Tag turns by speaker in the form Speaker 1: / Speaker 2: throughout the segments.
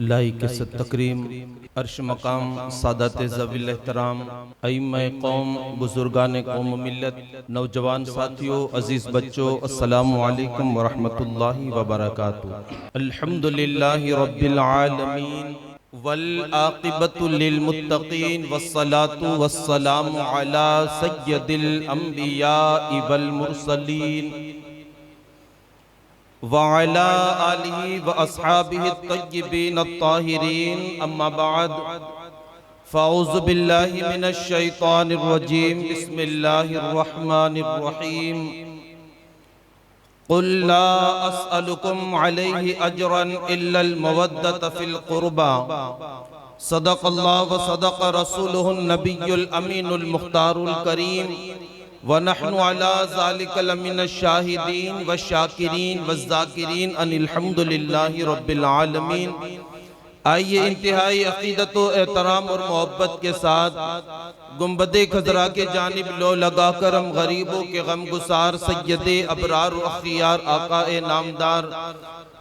Speaker 1: Like तकरीम अर्श मकाम सादत ज़विल एहतराम अइम्मा कौम बुजुर्गान कौम मिल्लत नौजवान साथियों अजीज़ बच्चों अस्सलामु अलैकुम वरहमतुल्लाहि वबरकातुहू। अल्हम्दुलिल्लाहि रब्बिल आलमीन वल आक़िबतु लिल मुत्तक़ीन वस्सलातु वस्सलामु अला सय्यदिल अंबिया वल मुरसलीन वअला आलिहि व अस्हाबिहि तय्यिबीन अत्ताहिरीन अम्मा बाद फ़अऊज़ु बिल्लाहि मिनश शैतानिर रजीम बिस्मिल्लाहिर रहमानिर रहीम क़ुल ला अस्अलुकुम अलैहि अजरन इल्लल मवद्दत फ़िल क़ुरबा सदक़ल्लाहु व सदक़ रसूलुहुन नबियुल अमीनुल मुख्तारुल करीम व नहनु अला ज़ालिका लमिनश शाहिदीन व शाकिरीन व ज़ाकिरीन अनिल हम्दुलिल्लाहि रब्बिल आलमीन। आइए इंतहाई अक़ीदत व एहतराम और मोहब्बत के साथ गुंबदे खज़रा के जानिब लो लगाकर हम गरीबों के गम गुसार सय्यदे अबरार व अख़ियार आक़ाए नामदार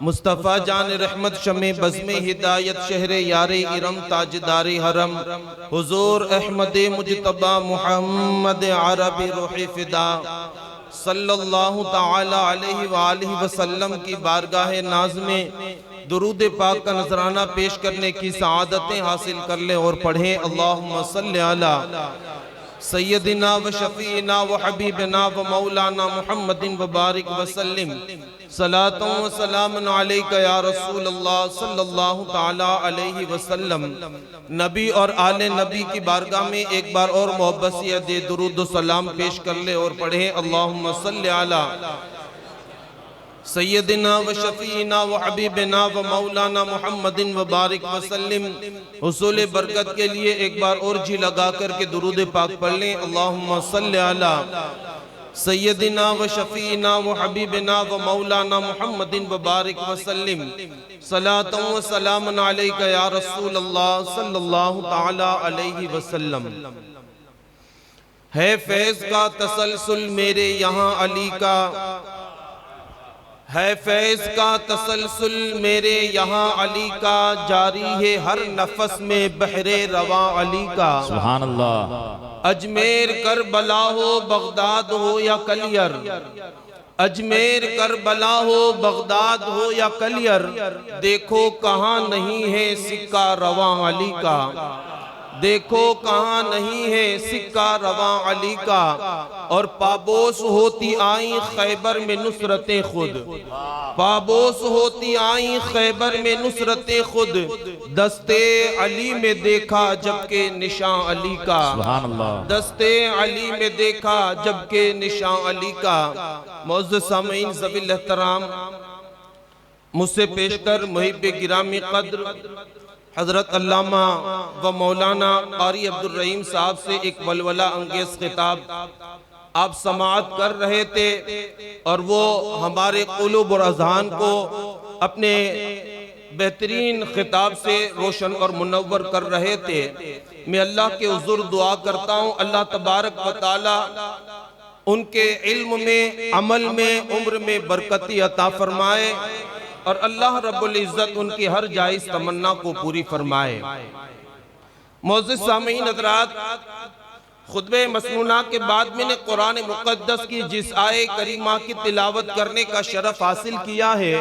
Speaker 1: मुस्तफ़ा जान रहमत शमे बज़्मे हिदायत शहरे यारे इरम ताजदारे हरम हुज़ूर अहमद मुजतबा मुहम्मद अरबी रूह फ़िदा सल्लल्लाहु तआला अलैहि व आलिहि वसल्लम की बारगाह नाज़ में दुरूद पाक का नजराना पेश करने की सआदतें हासिल कर लें और पढ़ें अल्लाहुम्मा सल्लि अला सय्यदिना व शफ़ीना व हबीबना व मौलाना मुहम्मदिन व बारिक वसल्लिम सलातों व सलामन अलैका या रसूल अल्लाह सल्लल्लाहु तआला अलैहि वसल्लम। नबी और आले नबी की बारगाह में एक बार और मोहब्बत से दे दुरूद व सलाम पेश कर ले और पढ़े अल्लाहुम्मा सल्लि अला सय्यदिना व शफ़ीना व हबीबना व मौलाना मुहम्मदिन व बारिक वसल्लिम। हुसूल बरकत के लिए एक बार और जी लगा कर के दुरूद पाक पढ़ लें अल्लाहुम्मा सल्लि अला सय्यदिना व शफ़ीना व हबीबना व मौलाना मुहम्मदिन व बारिक वसल्लिम सलातों व सलामन अलैका या रसूल अल्लाह सल्लल्लाहु तआला अलैहि वसल्लम। है फैज़ का तसलसल मेरे यहाँ अली का, है फैज़ का तसलसल मेरे यहाँ अली का, जारी है हर नफस में बहरे रवा अली का।
Speaker 2: सुभान अल्लाह।
Speaker 1: अजमेर करबला हो बगदाद हो या कलियर, अजमेर करबला हो बगदाद हो या कलियर, देखो कहाँ नहीं है सिक्का रवा अली का, देखो कहाँ नहीं है सिक्का रवा अली का। और पाबोस होती आई खैबर में नुसरतें खुद, पाबोस होती आई खैबर में नुसरतें खुद, दस्ते अली में देखा जबकि निशान अली का, दस्ते अली में देखा जबकि निशान अली का। मौजूद सामीन ज़विल एहतराम, मुझसे पेशकर मुहिब गिरामी कद्र हजरत अल्लामा व मौलाना क़ारी अब्दुल रहीम साहब से एक वलवला अंगेज खिताब आप समाअत कर रहे थे और वो हमारे क़ुलूब और अज़हान को अपने बेहतरीन खिताब से रोशन और मुनव्वर कर रहे थे। मैं अल्लाह के हुज़ूर दुआ करता हूँ अल्लाह तबारक व तआला उनके इल्म में, अमल में, उम्र में बरकती अता फरमाए और अल्लाह रब्बुल इज़्ज़त उनकी हर जायज़ तमन्ना को पूरी फरमाए। मौजूद सामीन हज़रात, खुतबे मसनूना के बाद मैंने कुरान मुक़द्दस की जिस आये करीमा की तिलावत करने का शरफ हासिल किया है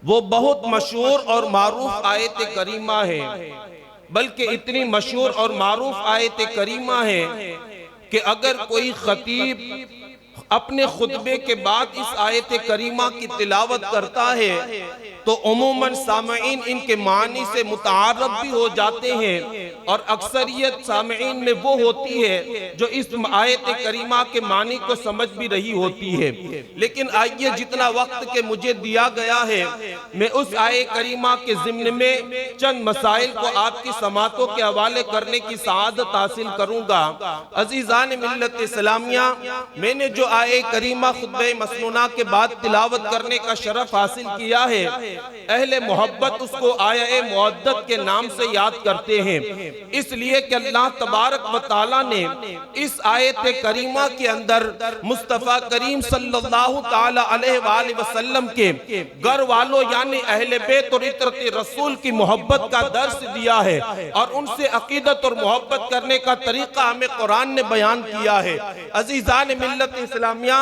Speaker 1: वो बहुत मशहूर और मारूफ आयत करीमा है, बल्कि इतनी मशहूर और मारूफ आयत करीमा है कि अगर कोई खतीब अपने खुतबे के बाद इस आयत करीमा की तिलावत करता है तो उमूमन सामईन इनके मानी से मुतारफ भी हो जाते हैं और अक्सरियत सामईन में वो होती है जो इस आयत करीमा के मानी को समझ भी रही होती है। लेकिन आइए जितना वक्त के मुझे दिया गया है मैं उस आयत करीमा के ज़िम्न में चंद मसाइल को आपकी समातों के हवाले करने की सआदत हासिल करूंगा। अजीज़ान मिल्लत इस्लामिया, मैंने जो आयत करीमा खुतबे मसनूना के बाद तिलावत करने का शरफ हासिल किया है अहले मोहब्बत उसको आया मुअद्दत के नाम से याद करते हैं, इसलिए कि अल्लाह तबारक व तआला ने इस आयत करीमा के अंदर मुस्तफ़ा करीम सल्लल्लाहु ताला अलैहि वसल्लम के घर वालों यानी अहले बैत और इतरत रसूल की मोहब्बत का दर्स दिया है और उनसे अकीदत और मोहब्बत करने का तरीका हमें कुरान ने बयान किया है। अजीजान मिल्लत इस्लामिया,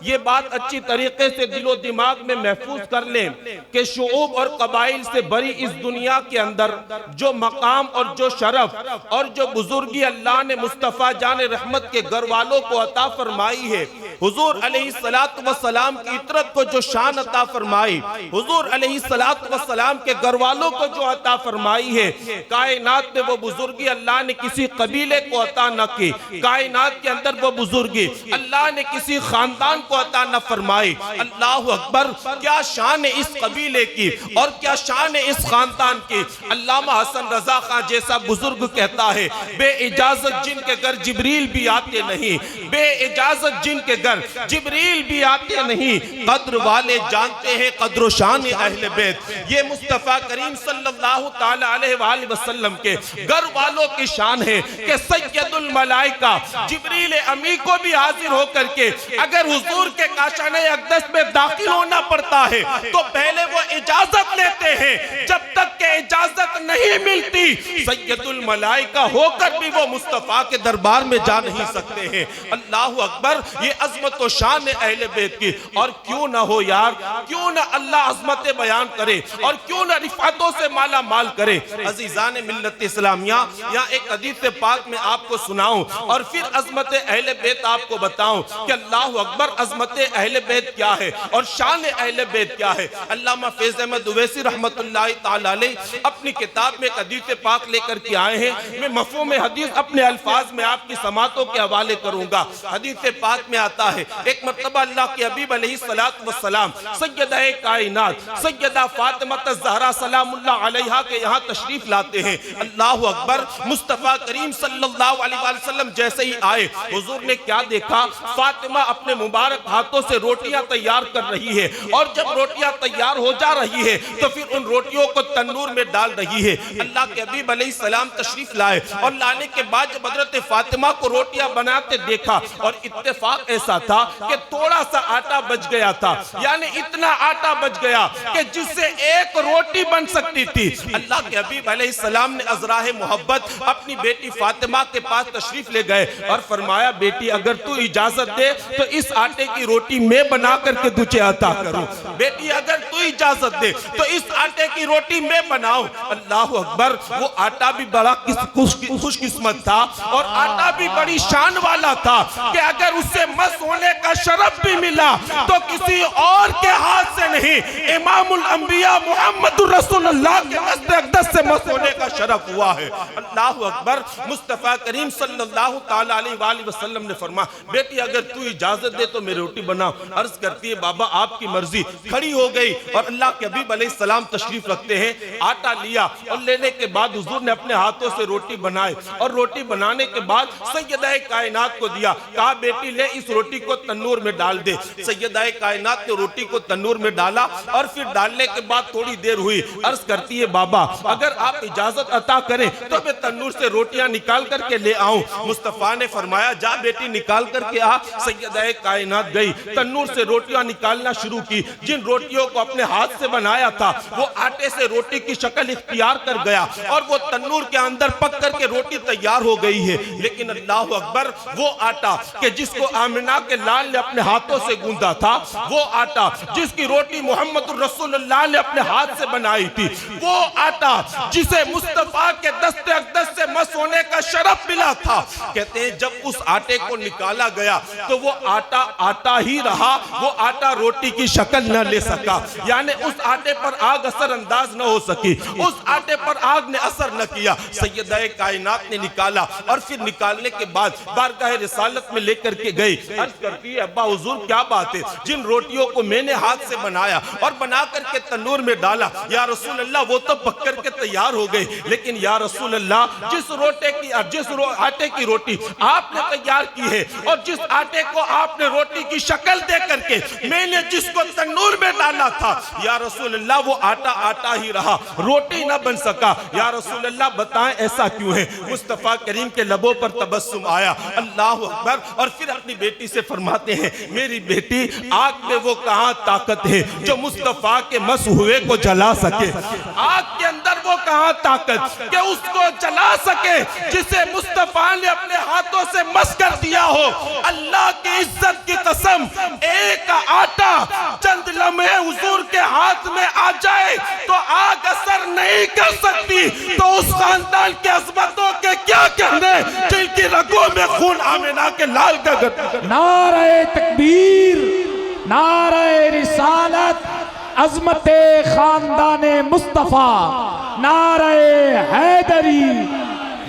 Speaker 1: ये बात अच्छी तरीके से दिलो दिमाग में महफूज कर लें कि शुऊब और कबाइल से बड़ी इस दुनिया के अंदर जो मकाम और जो शरफ और जो बुजुर्गी अल्लाह ने मुस्तफ़ा जान रहमत के घर वालों को अता फरमाई है, हुजूर अलैहिस्सलातु वस्सलाम की इतरत को जो शान अता फरमाई, हुजूर अलैहिस्सलातु वस्सलाम के घर वालों को जो अता फरमाई है, कायनात में वो बुजुर्गी अल्लाह ने किसी कबीले को अता न की, कायनात के अंदर वो बुजुर्गी अल्लाह ने किसी खानदान को अता न फरमाई। अल्लाहु अकबर, क्या शान है इस कबीले की और क्या शान है इस खानदान की। अल्लामा हसन रजा खान जैसा बुजुर्ग कहता है, बे इजाजत जिनके घर जिब्रील भी आते नहीं, बे इजाजत जिनके घर जिब्रील भी आते नहीं, कद्र वाले जानते हैं कद्र शान अहले बैत। ये मुस्तफ़ा करीम सल्लल्लाहु ताला अलैहि वसल्लम के घर वालों की शान है कि सैयदुल मलाइका जिब्रील अमी को भी हाजिर होकर के अगर हुजूर के काशाने अक़दस में दाखिल होना पड़ता है तो पहले वो इजाजत लेते हैं, जब तक के इजाजत नहीं मिलती सैयदुल मलाइका होकर भी वो मुस्तफ़ा के दरबार में जा नहीं सकते हैं। अल्लाहु अकबर, ये अजमत और शान है अहले बैत की। और क्यों ना हो यार, क्यों ना अल्लाह अजमतें बयान करे और क्यों ना रिफातों से माला माल करे। अजीजान मिल्लत इस्लामिया, यहाँ एक हदीस पाक में आपको सुनाऊं और फिर अजमत अहले बैत आपको बताऊं कि अल्लाहु अकबर, अजमत अहले बैत क्या है और शान अहले बैत क्या है। अल्लामा फैज़ अहमद उवैसी रहमतुल्लाहि ताला अलैह अपनी किताब में एक हदीस पाक लेकर के आए हैं। मैं मफ़हूम हदीस अपने अल्फाज में आपकी समातों के हवाले करूंगा। हदीस पाक में आता है, एक मर्तबा अल्लाह के हबीब अलैहिस्सलातु वस्सलाम सैयदा कायनात सैयदा फातिमा ज़हरा सलामुल्लाह अलैहा के यहाँ तशरीफ लाते हैं। अल्लाहु अकबर, मुस्तफ़ा करीम सल्लल्लाहु अलैहि वसल्लम जैसे ही आए, हुजूर ने क्या देखा, फातिमा अपने मुबारक हाथों से रोटियां तैयार कर रही है और जब रोटियां तैयार हो जा रही है तो फिर उन रोटियों को तंदूर में डाल रही है। अल्लाह के हबीब अलैहिस्सलाम तशरीफ लाए और लाने के बाद जब हज़रत फातिमा को रोटियां बनाते देखा और इत्तेफाक ऐसा था कि थोड़ा सा आटा बच गया था, यानी इतना आटा बच गया कि जिससे एक रोटी बन सकती थी। अल्लाह के हबीब अलैहिस्सलाम ने अज़राह मोहब्बत अपनी बेटी फातिमा के पास तशरीफ ले गए और फरमाया, बेटी अगर तू इजाजत दे तो इस आटे की रोटी मैं बना करके तुझे अता करूं। बेटी अगर तू इजाजत दे तो इस आटे की रोटी मैं बनाऊं। अल्लाहु अकबर, वो आटा भी बड़ा खुशकिस्मत था और आटा भी बड़ी शान वाला था कि अगर उससे मस होने का शरफ भी मिला तो किसी और के हाथ से नहीं, इमामुल अंबिया मुहम्मदुर रसूलुल्लाह के दस्ते अक़दस से मस होने का शरफ हुआ है। अल्लाहु अकबर, मुस्तफ़ा करीम सल्लल्लाहु ताला अलैहि वसल्लम ने फरमाया, बेटी अगर तू इजाजत दे तो मैं रोटी बनाऊं। अर्ज करती है, बाबा आपकी मर्जी। खड़ी हो गई और अल्लाह के हबीब अलैहिस्सलाम तशरीफ रखते हैं। आटा लिया और लेने के बाद हुजूर ने अपने हाथों से रोटी बनाई और रोटी बनाने के बाद सैयदा कायनात को दिया, कहा बेटी ले इस रोटी को तन्नूर में डाल दे। सैयदा कायनात ने रोटी को तन्नूर में डाला और फिर डालने के बाद थोड़ी देर हुई। अर्ज करती है, बाबा अगर आप इजाजत अता करें तो मैं तन्नूर से रोटियां निकाल करके ले आऊं। मुस्तफ़ा ने फरमाया, जा बेटी निकाल करके आ। सैयदा कायनात गई, तन्नूर से रोटियां निकालना शुरू की। जिन रोटियों को अपने हाथ से बनाया था वो आटे से रोटी की शक्ल इख्तियार कर गया और वो तन्नूर के अंदर पक करके रोटी तैयार हो गई है। लेकिन अल्लाहु अकबर, वो आटा कि जिसको आमिना के लाल ने अपने हाथों से गूंदा था, वो आटा जिसकी रोटी मोहम्मद रसूलुल्लाह ने अपने हाथ से बनाई थी, वो आटा जिसे मुस्तफ़ा के दस्ते अक़दस से मस होने का शरफ मिला था, कहते हैं जब उस आटे को निकाला गया तो वो आटा आटा ही रहा, वो आटा रोटी की शक्ल न ले सका। यानी उस आटे पर आग असर अंदाज न हो सकी, उस आटे पर आग ने असर न किया। सैयदा कायनात ने निकाला और फिर निकालने के बाद बारगाह रिसालत में लेकर के गई। अर्ज करती है, अब्बा हुजूर क्या बात है, जिन रोटियों को मैंने हाथ से बनाया और बना करके तंदूर में डाला, या रसूल अल्लाह वो तो पक करके तैयार हो गई,
Speaker 2: लेकिन या रसूल अल्लाह, जिस आटे की रोटी आपने तैयार की है और जिस आटे को आपने रोटी की शक्ल दे करके मैंने जिसको तंदूर में डाला था, या रसूल अल्लाह वो आटा आटा ही रहा, रोटी ना बन सका। या रसूल अल्लाह बताएं ऐसा क्यों है? मुस्तफ़ा करीम के लबों पर तबस्सुम आया, अल्लाह अकबर, और फिर अपनी बेटी से फरमाते हैं, मेरी बेटी आग में वो कहां ताकत है जो मुस्तफ़ा के मस हुए को जला सके? आग के अंदर वो कहां ताकत कि उसको जला सके जिसे मुस्तफ़ा ने अपने हाथों से मस कर दिया हो। अल्लाह की इज्जत की कसम, एक आटा चंद लम्हे हुजूर के हाथ में आ जाए तो आग असर नहीं कर सकती, तो उस खानदान के अजमतों के क्या कहने जिनकी रगों में खून आमिना के लाल का गता।
Speaker 3: नारे तकबीर, नारे रिसालत, अजमते खानदाने मुस्तफा, नारे हैदरी।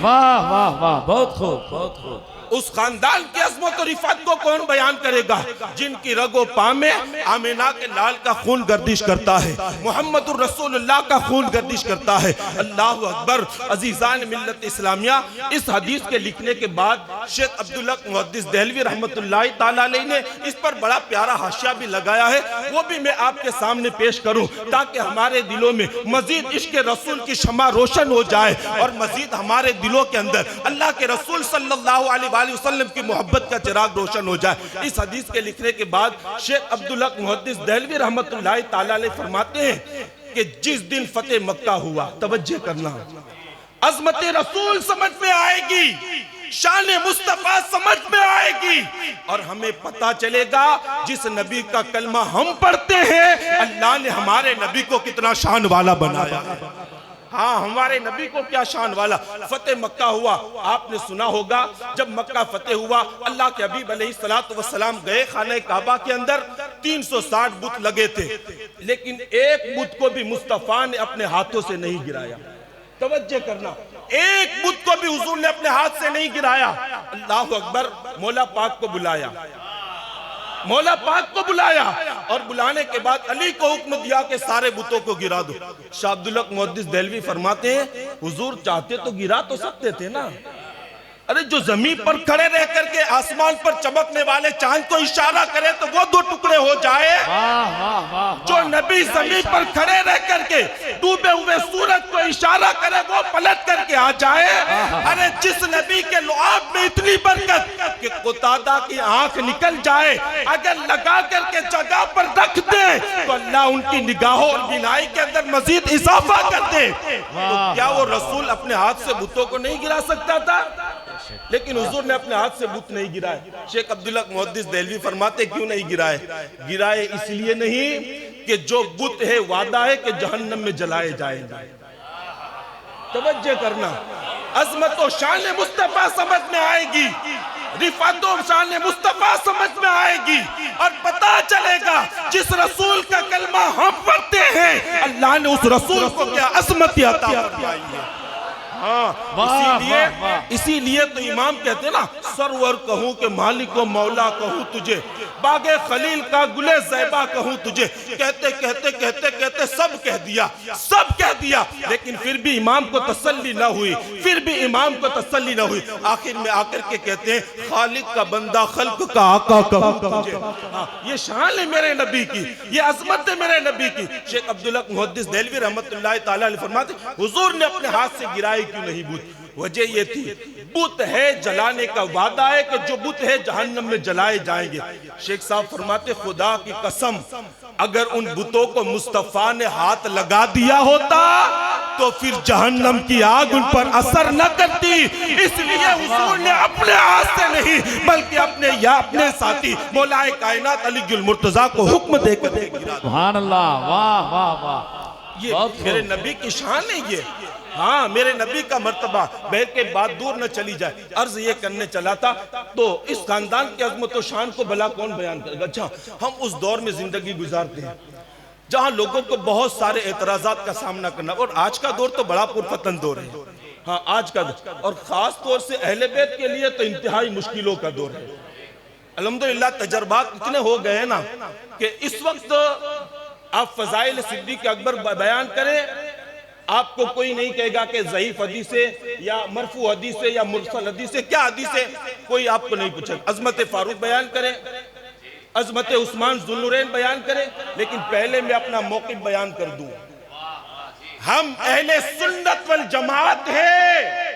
Speaker 3: वाह वाह वाह, बहुत खूब, बहुत खूब।
Speaker 2: उस खानदान की अजमत और रिफत को कौन बयान करेगा जिनकी रगो पा में आमिना के लाल का खून गर्दिश करता है, मुहम्मदुर रसूलुल्लाह का खून गर्दिश करता है। अल्लाह अकबर। अजीजान मिल्लत इस्लामिया, इस हदीस के लिखने के बाद शेख अब्दुल हक मुहद्दिस देहलवी रहमतुल्लाह ताला अलैह ने इस पर बड़ा प्यारा हाशिया भी लगाया है, वो भी मैं आपके सामने पेश करूं ताकि हमारे दिलों में मजीद इश्क रसूल की शमा रोशन हो जाए और मजीद हमारे दिलों के अंदर अल्लाह के रसूल सल्लल्लाहु अलैहि वसल्लम की मोहब्बत का चिराग रोशन हो जाए। इस हदीस के लिखने के बाद शेख अब्दुल हक मुहद्दिस देहलवी रहमतुल्लाह ताला अलैह फरमाते हैं कि जिस दिन फतेह मक्का हुआ, तवज्जो करना, अज़मत रसूल समझ में आएगी, शान मुस्तफा समझ में आएगी और हमें पता चलेगा जिस नबी का कलमा हम पढ़ते हैं अल्लाह ने हमारे नबी को कितना शान वाला बनाया। हाँ, हमारे नबी को क्या शान वाला। फतेह मक्का हुआ, आपने सुना होगा जब मक्का फतेह हुआ अल्लाह के हबीब अलैहिस्सलातु वस्सलाम गए खाने काबा के अंदर, 360 बुत लगे थे, लेकिन एक बुत को भी मुस्तफा ने अपने हाथों से नहीं गिराया। तवज्जो करना, एक बुत को भी हुजूर ने अपने हाथ से नहीं गिराया। अल्लाह अकबर। मौला पाक को बुलाया, मौला पाक को बुलाया और बुलाने के बाद अली को हुक्म दिया कि सारे बुतों को गिरा दो। शाह अब्दुल हक मुहद्दिस देहलवी फरमाते हैं हुजूर चाहते तो गिरा तो सकते थे ना, अरे जो जमीन पर खड़े रह करके आसमान पर चमकने वाले चांद को इशारा करे तो वो दो टुकड़े हो जाए।
Speaker 3: वाह वाह वाह।
Speaker 2: जो नबी जमीन पर खड़े रह करके डूबे हुए सूरज को इशारा करे वो पलट करके आ जाए। अरे जिस नबी के लुआब में इतनी बरकत कि कुतादा की आंख निकल जाए, अगर लगा करके जगह पर रख दे तो अल्लाह उनकी निगाहों और बिनाई के अंदर मजीद इजाफा कर दे। तो क्या वो रसूल अपने हाथ से बुतों को नहीं गिरा सकता था? लेकिन हुजूर ने अपने हाथ से बुत नहीं गिराए। शेख अब्दुल हक मुहद्दिस देहलवी फरमाते क्यों नहीं गिराए? गिराए इसलिए नहीं कि जो बुत है वादा है कि जहन्नम में जलाए जाएंगे। तवज्जो करना, अजमत और शान मुस्तफा समझ में आएगी, रिफात और शान मुस्तफा समझ में आएगी और पता चलेगा जिस रसूल का कलमा हम पढ़ते हैं अल्लाह ने उस रसूल को क्या अजमत अता फरमाई है। हाँ, इसीलिए तो इमाम कहते हैं ना, सरवर कहूँ कि मालिक व मौला कहूँ तुझे, बागे खलील का गुले ज़ैबा कहूँ तुझे। कहते कहते कहते कहते सब कह दिया, सब कह दिया, लेकिन फिर भी इमाम को तसल्ली ना हुई, फिर भी इमाम को तसल्ली ना हुई। आखिर में आकर के कहते हैं खालिक का बंदा खल्क का आका कहूँ तुझे। हाँ, ये शान है मेरे नबी की, ये अजमत है मेरे नबी की। शेख अब्दुल हक मुहद्दिस देहलवी रहमतुल्लाह ताला अलैह फरमाते हुजूर ने अपने हाथ से गिराई क्यों नहीं बुत? वजह ये थी बुत है जलाने का वादा है कि जो बुत है जहन्नम में जलाए जाएंगे। शेख साहब फरमाते खुदा की कसम अगर उन बुतों को मुस्तफा ने हाथ लगा दिया होता तो फिर जहन्नम की आग उन पर असर न करती। इसलिए हुजूर ने अपने हाथ से नहीं बल्कि अपने साथी मौलाए कायनात अली मुर्तजा को हुक्म देकर गिरा।
Speaker 3: सुभान अल्लाह, वाह वाह वाह।
Speaker 2: ये मेरे नबी की शान है ये। हाँ, मेरे नबी का मर्तबा बैठ के बात दूर न चली जाए। अर्ज ये करने चला था तो इस खानदान की अजमत और शान को भला कौन बयान करेगा। अच्छा, हम उस दौर में जिंदगी गुजारते हैं जहाँ लोगों को बहुत सारे एतराजात का सामना करना, और आज का दौर तो बड़ा पुरफतन दौर है। हाँ, आज का दौर, और खास तौर से अहले बैत के लिए तो इंतहाई मुश्किलों का दौर है। अल्हम्दुलिल्लाह तजर्बात इतने हो गए ना कि इस वक्त आप फजाइल सिद्दीक़ अकबर बयान करें आपको कोई नहीं कहेगा कि ज़ईफ हदीस है या मरफू हदीस है या मुरसल हदीस है, क्या हदीस है, कोई आपको नहीं पूछेगा। अजमत फारूक बयान करें, अजमत उस्मान ज़ुन्नुरैन बयान करें, लेकिन पहले मैं अपना मौक़िफ़ बयान कर दूं। हम अहले सुन्नत वल जमात है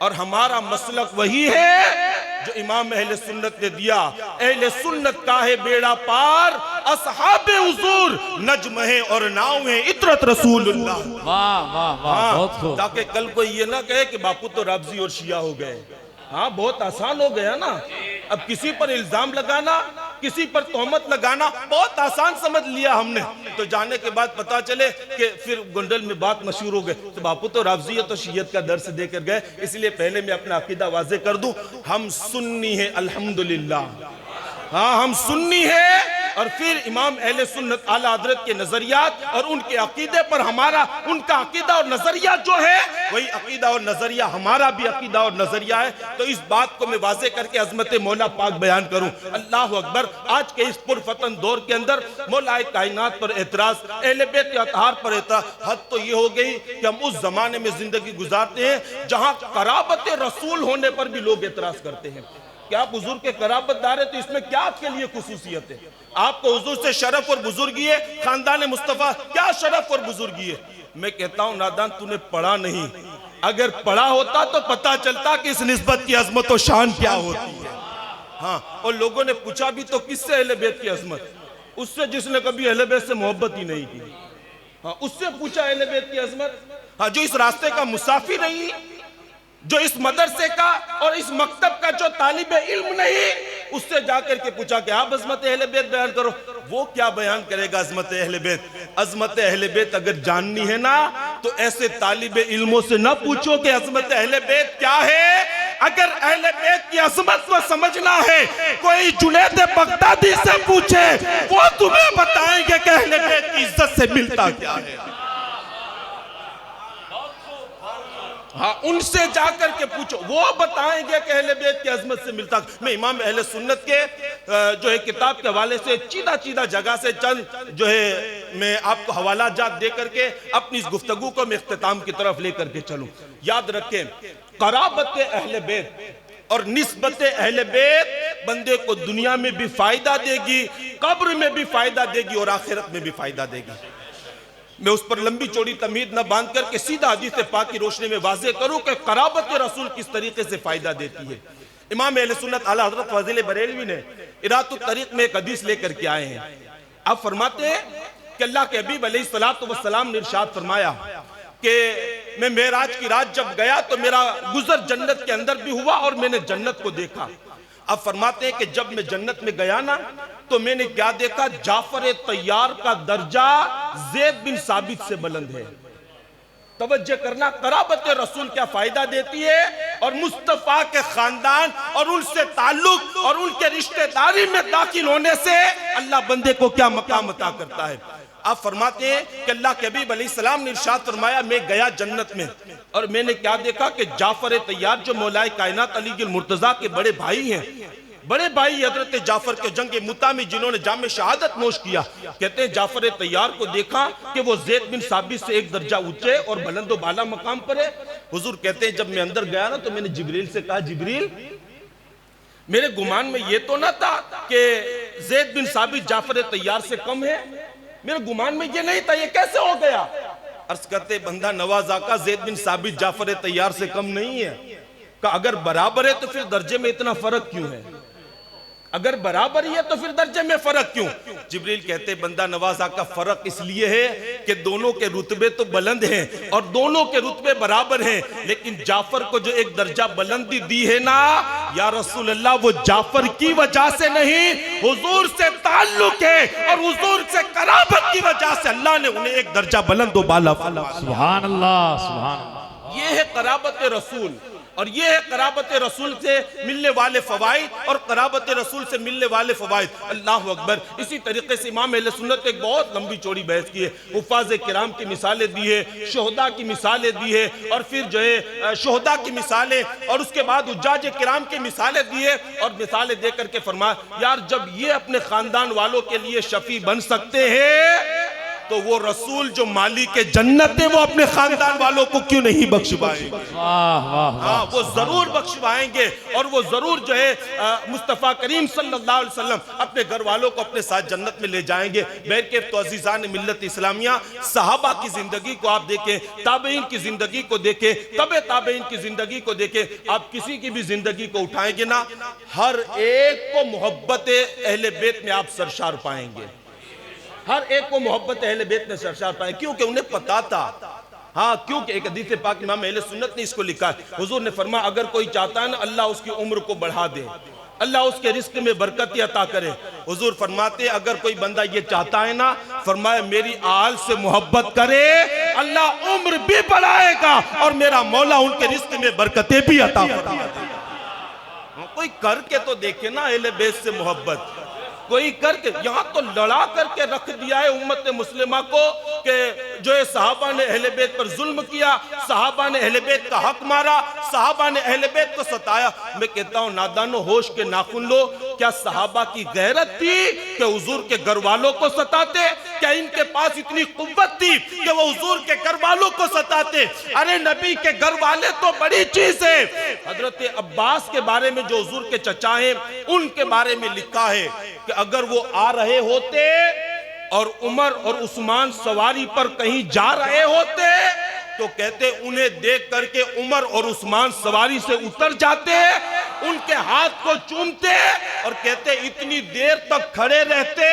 Speaker 2: और हमारा मसलक वही है जो इमाम अहले सुन्नत ने दिया। अहले सुन्नत का है बेड़ा पार, असहाबे हुजूर नज्म है और नाव है इतरत रसूलुल्लाह।
Speaker 3: वाह वाह वाह, बहुत खूब।
Speaker 2: ताकि कल कोई ये ना कहे कि बापू तो राबजी और शिया हो गए। हाँ, बहुत आसान हो गया ना। अब किसी पर इल्जाम लगाना, किसी पर तोहमत लगाना बहुत आसान समझ लिया हमने। तो जाने के बाद पता चले कि फिर गोंडल में बात मशहूर हो गई तो बापू तो राफज़ियत और शियत का दर्स देकर गए। इसलिए पहले मैं अपना अकीदा वाज़े कर दूं, हम सुन्नी है अल्हम्दुलिल्लाह। हाँ, हम सुन्नी है और फिर इमाम अहले सुन्नत आला हज़रत के नजरियात और उनके अकीदे पर हमारा, उनका अकीदा और नजरिया जो है वही अकीदा और नजरिया हमारा भी अकीदा और नजरिया है। तो इस बात को मैं वाज़े करके अज़मत मौला पाक बयान करूं। अल्लाह अकबर। आज के इस पुरफतन दौर के अंदर मौलाए कायनात पर एतराज, अहले बैत अतहार पर एतराज, हद तो ये हो गई कि हम उस जमाने में जिंदगी गुजारते हैं जहां कराबत रसूल होने पर भी लोग एतराज करते हैं। क्या आप हुजूर के कराबतदार है तो इसमें क्या आपके लिए खुसूसियत है? आपको हुजूर से शरफ और बुजुर्गी है, खानदान मुस्तफा क्या शरफ और बुजुर्गी है? मैं कहता हूं नादान, तूने पढ़ा नहीं। अगर पढ़ा होता तो पता चलता कि इस निस्बत की अजमत और शान क्या होती है। हाँ, और लोगों ने पूछा भी तो किससे अहले बैत की अजमत? उससे जिसने कभी अहले बैत से मोहब्बत ही नहीं की। हाँ, उससे पूछा अहले बैत की अजमत। हाँ, जो इस रास्ते का मुसाफिर नहीं, जो इस मदरसे का और इस मकतब का जो तालिब इल्म नहीं, उससे जाकर के पूछा कि आप अजमत अहले बैत बयान करो। वो क्या बयान करेगा अजमत अहले बैत? अजमत अहले बैत अगर जाननी है ना तो ऐसे तालिब इल्मों से ना पूछो कि अजमत अहले बैत क्या है। अगर अहले बैत की अजमत को समझना है, कोई जुनैद बगदादी से पूछे, वो तुम्हें बताएंगे कि अहले बैत की इज्जत से मिलता क्या है। हाँ, उनसे जाकर के पूछो, वो बताएंगे कि अहले बैत की अजमत से मिलता। मैं इमाम अहले सुन्नत के जो है किताब के हवाले से चीदा चीदा जगह से चंद जो है मैं आपको हवाला जात दे करके अपनी इस गुफ्तगू को मैं इख्तिताम की तरफ लेकर के चलूं। याद रखें, कराबत अहले बैत और निस्बत अहले बैत बंदे को दुनिया में भी फायदा देगी, कब्र में भी फायदा देगी और आखिरत में भी फायदा देगी। मैं उस पर लंबी चौड़ी तमहीद न बांध करके सीधा हदीस पाक की रोशनी में वाज़े करूं कि कराबत रसूल किस तरीके से फायदा देती है। इमाम अहले सुन्नत आला हज़रत फ़ाज़िल बरेलवी ने इरातुत तरीक़ में एक हदीस लेकर के आए हैं। आप फरमाते हैं कि अल्लाह के हबीब अलैहिस्सलातु वस्सलाम ने इरशाद फरमाया कि मैं मेराज की रात जब गया तो मेरा गुज़र जन्नत के अंदर भी हुआ और मैंने जन्नत को देखा। अब फरमाते हैं कि जब मैं जन्नत में गया ना तो मैंने क्या देखा, जाफर तैयार का दर्जा ज़ैद बिन साबित से बुलंद है। तवज्जो करना, कराबत रसूल क्या फायदा देती है और मुस्तफा के खानदान और उनसे ताल्लुक और उनके रिश्तेदारी में दाखिल होने से अल्लाह बंदे को क्या मकाम अता करता है। आप फरमाते हैं कि अल्लाह के हबीब अलैहिस्सलाम ने इरशाद फरमाया, मैं गया जन्नत में और मैंने क्या देखा कि जाफर तैयार जो मौलाए कायनात अली मुर्तजा के बड़े भाई हैं, बड़े भाई हजरत जाफर के जंग मुता में जिन्होंने जाम शहादत नोश किया, कहते हैं जाफर तैयार को देखा कि वो ज़ैद बिन साबित से एक दर्जा ऊंचे और बुलंद बाला मकाम पर है। हुजूर कहते हैं जब मैं अंदर गया ना तो मैंने जिब्रील से कहा, जिब्रील मेरे गुमान में ये तो ना था कि ज़ैद बिन साबित जाफर तैयार से कम है, मेरे गुमान में ये नहीं था, ये कैसे हो गया? अर्ज करते बंदा नवाज आका ज़ैद बिन साबित जाफर तैयार से कम नहीं है। का अगर बराबर है तो फिर दर्जे में इतना फर्क क्यों है? अगर बराबर ही है तो फिर दर्जे में फर्क क्यों? जिब्रील कहते बंदा नवाज आका फर्क इसलिए है कि दोनों के रुतबे तो बुलंद हैं और दोनों के रुतबे बराबर हैं, लेकिन जाफर को जो एक दर्जा बुलंदी दी है ना या रसूल अल्लाह, वो जाफर की वजह से नहीं, हुजूर से ताल्लुक है और हुजूर से कराबत की वजह से अल्लाह ने उन्हें एक दर्जा बुलंद व बाला।
Speaker 3: सुभान अल्लाह, सुभान अल्लाह।
Speaker 2: ये है कराबत रसूल और ये है कराबत रसूल से मिलने वाले फवाइद और कराबत रसूल से मिलने वाले फवाइद। अल्लाह अकबर। इसी तरीके से इमाम अहले सुन्नत एक बहुत लंबी चौड़ी बहस की है, हुफ़ाज़ किराम की मिसालें दी है, शोहदा की मिसालें दी है और फिर जो है शोहदा की मिसालें और उसके बाद हुज्जाज किराम की मिसालें दी है और मिसालें दे करके फरमाया, यार जब ये अपने खानदान वालों के लिए शफी बन सकते हैं तो वो रसूल जो मालिक जन्नत है वो अपने खानदान वालों को क्यों नहीं बख्शवाएंगे?
Speaker 3: वाह वाह
Speaker 2: हाँ, वो जरूर बख्शवाएंगे और वो जरूर जो है मुस्तफ़ा करीम सल्लल्लाहु अलैहि वसल्लम अपने घर वालों को अपने साथ जन्नत में ले जाएंगे। बहरकैफ तो अज़ीज़ान मिल्लत इस्लामिया, सहाबा की जिंदगी को आप देखें, ताबईन की जिंदगी को देखें, तबे ताबईन की जिंदगी को देखें, आप किसी की भी जिंदगी को उठाएंगे ना, हर एक को मोहब्बत अहले बैत में आप सरशार पाएंगे। हर एक को मोहब्बत अहले बैत में सरशार पाएंगे, क्योंकि उन्हें पता था। हाँ, क्योंकि एक हदीस पाक इमाम अहले सुन्नत ने इसको लिखा है। हुजूर ने फरमाया अगर कोई चाहता है ना अल्लाह उसकी उम्र को बढ़ा दे, अल्लाह उसके रिस्क में बरकत अता करे। हुजूर फरमाते अगर कोई बंदा ये चाहता है ना, फरमाया मेरी आल से मोहब्बत करे, अल्लाह उम्र भी बढ़ाएगा और मेरा मौला उनके रिस्क में बरकतें भी अता फरमाएगा। कोई करके तो देखे ना अहले बैत से मोहब्बत, कोई करके। यहाँ तो लड़ा करके रख दिया है उम्मत मुस्लिमा को कि जो है सहाबा ने अहले बैत पर जुल्म किया, सहाबा ने अहले बैत का हक मारा, सहाबा ने अहले बैत को सताया। मैं कहता हूँ नादानो होश के नाखून लो, क्या सहाबा की गैरत थी कि हुजूर के घर वालों को सताते? क्या इनके पास इतनी कुव्वत थी कि वो हुजूर के घर वालों को सताते? अरे नबी के घर वाले तो बड़ी चीज है। हजरत अब्बास के बारे में जो हुजूर के चचा हैं उनके बारे में लिखा है कि अगर वो आ रहे होते और उमर और उस्मान सवारी पर कहीं जा रहे होते तो कहते उन्हें देख करके उमर और उस्मान सवारी से उतर जाते, उनके हाथ को चूमते और कहते इतनी देर तक खड़े रहते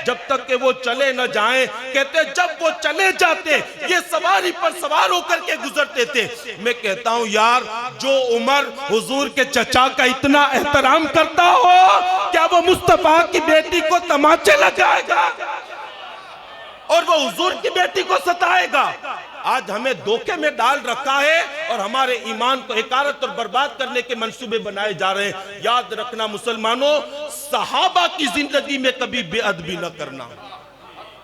Speaker 2: जब तक कि वो चले न जाएं। कहते जब वो चले जाते ये सवारी पर सवार होकर के गुजरते थे। मैं कहता हूं यार, जो उमर हुजूर के चचा का इतना एहतराम करता हो, क्या वो मुस्तफा की बेटी को तमाचे लगाएगा और वो हुजूर की बेटी को सताएगा? आज हमें धोखे में डाल रखा है और हमारे ईमान को हिकारत और बर्बाद करने के मंसूबे बनाए जा रहे हैं। याद रखना मुसलमानों, सहाबा की जिंदगी में कभी बेअदबी न करना।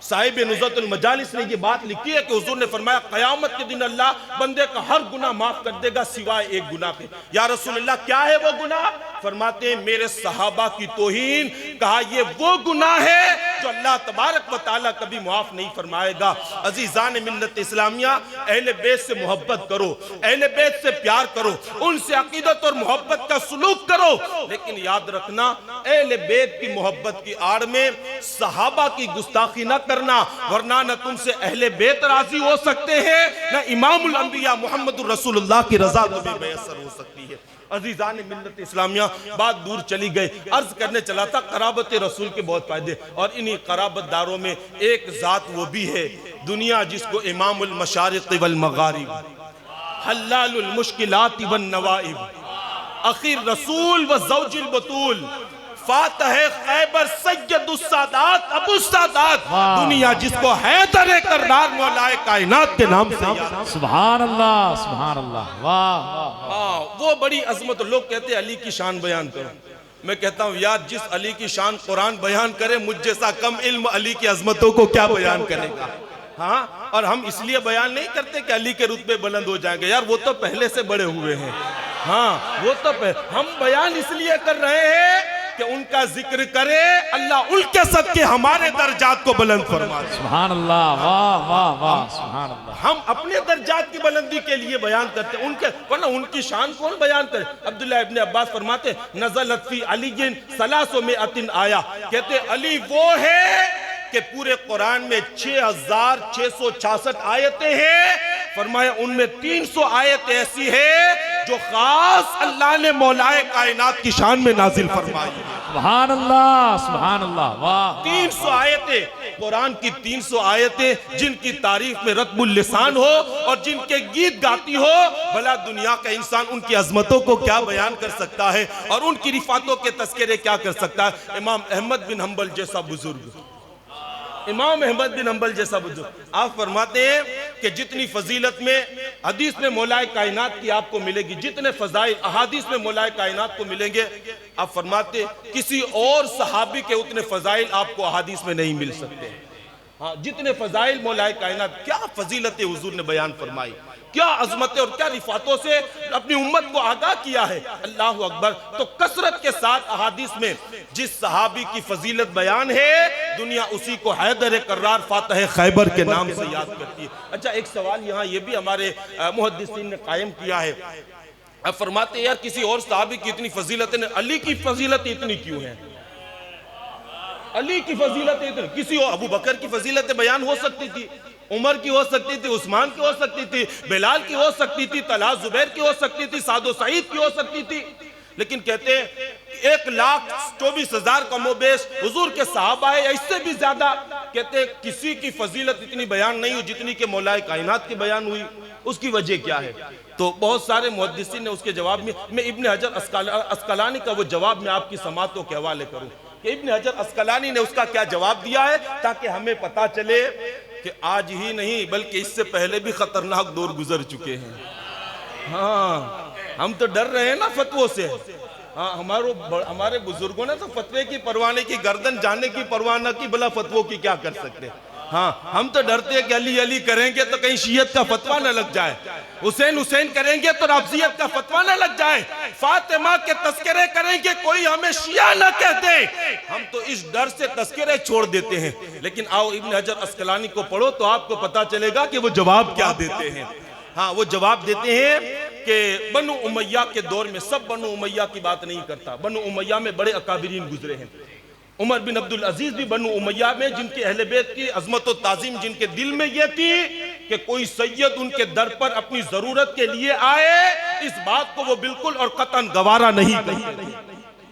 Speaker 2: साहिब नुज़रतुल मजालिस ने ये बात लिखी है कि हुजूर ने फरमाया क़यामत के दिन अल्लाह बंदे का हर गुनाह माफ कर देगा सिवाय एक गुनाह के। या रसूलल्लाह क्या है वो गुनाह? फरमाते हैं मेरे सहाबा की तौहीन। कहा ये वो गुनाह है जो अल्लाह तबारक व तआला कभी माफ नहीं फरमाएगा। अजीजान मिल्लत इस्लामिया, अहले बैत से मोहब्बत करो, अहले बैत से प्यार करो, उनसे अकीदत और मोहब्बत का सुलूक करो, लेकिन याद रखना अहले बैत की मोहब्बत की आड़ में सहाबा की गुस्ताखी न करना, वरना न तुमसे अहले बैत राजी हो सकते हैं, न इमामुल अंबिया मुहम्मदुर रसूलुल्लाह की रजा कभी मैसर हो सकती है। अजीजान मिल्लत इस्लामिया, बात दूर चली गई। अर्ज करने चला था कराबत रसूल के बहुत फायदे, और इन्हीं कराबतदारों में एक जात वो भी है दुनिया जिसको इमामुल मशारिक़ वल मगारिब, हल्लालुल मुश्किलात वन नवाइब, अखीर रसूल व ज़ौजुल बतूल, फातह खैबर सैयदुस सादात अबू सादात, दुनिया जिसको हैदर कररार मौलाए कायनात के नाम से याद।
Speaker 3: सुभान अल्लाह, सुभान अल्लाह, वाह वाह।
Speaker 2: हाँ, वो बड़ी अजमत। लोग कहते हैं अली की शान बयान करो। मैं कहता हूँ यार, जिस अली की शान कुरान बयान करे, मुझ जैसा कम इल्म अली की अजमतों को क्या बयान करेगा? हाँ, और हम इसलिए बयान नहीं करते कि अली के रुतबे बुलंद हो जाएंगे। यार वो तो पहले से बड़े हुए हैं। हाँ, वो तो हम बयान इसलिए कर रहे हैं कि उनका जिक्र करे, अल्लाह उनके सदके हमारे दर्जात को बुलंद फरमाए।
Speaker 3: सुभान अल्लाह, वाह वाह वाह, सुभान अल्लाह।
Speaker 2: हम अपने दर्जात की बुलंदी के लिए बयान करते हैं, उनके, वरना उनकी शान कौन बयान करे? अब्दुल्लाह इब्ने अब्बास फरमाते नज़लत फी अलीयिन सलासो में अतिन आया, कहते अली वो है कि पूरे कुरान में 6666 आयतें हैं। फरमाया उनमें 300 आयतें ऐसी है जो खास अल्लाह ने मौलाए कायनात की शान में नाजिल फरमाई।
Speaker 3: सुभान अल्लाह, सुभान अल्लाह, वाह।
Speaker 2: 300 आयतें, कुरान की 300 आयतें जिनकी तारीफ में रत्बुल लिसान हो और जिनके गीत गाती हो, भला दुनिया का इंसान उनकी अजमतों को क्या बयान कर सकता है और उनकी रिफातों के तस्करे क्या कर सकता है? इमाम अहमद बिन हंबल जैसा बुजुर्ग, इमाम अहमद बिन हंबल जैसा बुजुर्ग, आप फरमाते हैं कि जितनी फजीलत में हदीस में मौलाए कायनात की आपको मिलेगी, जितने फजाइल अहादीस में मौलाए कायनात को मिलेंगे, आप फरमाते किसी और सहाबी के उतने फजाइल आपको अहादीस में नहीं मिल सकते। हाँ, जितने फजाइल मौलाए कायनात, क्या फजीलत हुजूर ने बयान फरमाई। क्या अजमत और क्या रिफातों से अपनी उम्मत को आगाह किया है। अल्लाह अकबर। तो कसरत के साथ अहादीस में जिस सहाबी की फजीलत बयान है, दुनिया उसी को हैदर कर्रार फातह खैबर के नाम से याद करती है। अच्छा, एक सवाल यहाँ ये भी हमारे मुहद्दिसीन ने कायम किया है। अब फरमाते हैं यार किसी और सहाबी की इतनी फजीलत है, अली की फजीलत इतनी क्यों है? अली की फजीलत इतनी, किसी और अबू बकर की फजीलत बयान हो सकती थी, उमर की हो सकती थी, उस्मान की हो सकती थी, बिलाल की हो सकती थी, तलहा जुबैर की हो सकती थी, सादो सईद की हो सकती थी, लेकिन कहते 1,24,000 कमोबेश हुजूर के सहाबा है, इससे भी ज्यादा। कहते किसी की फजीलत इतनी बयान नहीं हुई जितनी के मौलाए कायनात की बयान हुई। उसकी वजह क्या है? तो बहुत सारे मुहद्दिसीन ने उसके जवाब में, मैं इब्न हजर अस्कलानी का वो जवाब मैं आपकी समातों के हवाले करूं कि इब्न हजर अस्कलानी ने उसका क्या जवाब दिया है, ताकि हमें पता चले कि आज ही नहीं बल्कि इससे पहले भी खतरनाक दौर गुजर चुके हैं। हाँ, हम तो डर रहे हैं ना फतवों से। हाँ, हमारे बुजुर्गों ने तो फतवे की परवाह नहीं की, गर्दन जाने की परवाह न की, भला फतवों की क्या कर सकते। हाँ, हम तो डरते हैं कि अली अली करेंगे तो कहीं शियत का फतवा न लग जाए, हुसैन हुसैन करेंगे तो राफजियत का फतवा न लग जाए, फातिमा के तस्करे करेंगे कोई हमें शिया न कह दे। हम तो इस डर से तस्करे छोड़ देते हैं। लेकिन आओ इब्न हजर अस्कलानी को पढ़ो तो आपको पता चलेगा कि वो जवाब क्या देते हैं। हाँ, वो जवाब देते हैं कि बनु उमैया के दौर में, सब बनु उमैया की बात नहीं करता, बनु उमैया में बड़े अकाबिरीन गुजरे हैं। उमर बिन अब्दुल अजीज भी बनु उमैया में, जिनके अहले बैत की अजमत और ताजीम जिनके दिल में यह थी कि कोई सैयद उनके दर पर अपनी जरूरत के लिए आए, इस बात को वो बिल्कुल और कतन गवारा नहीं करते।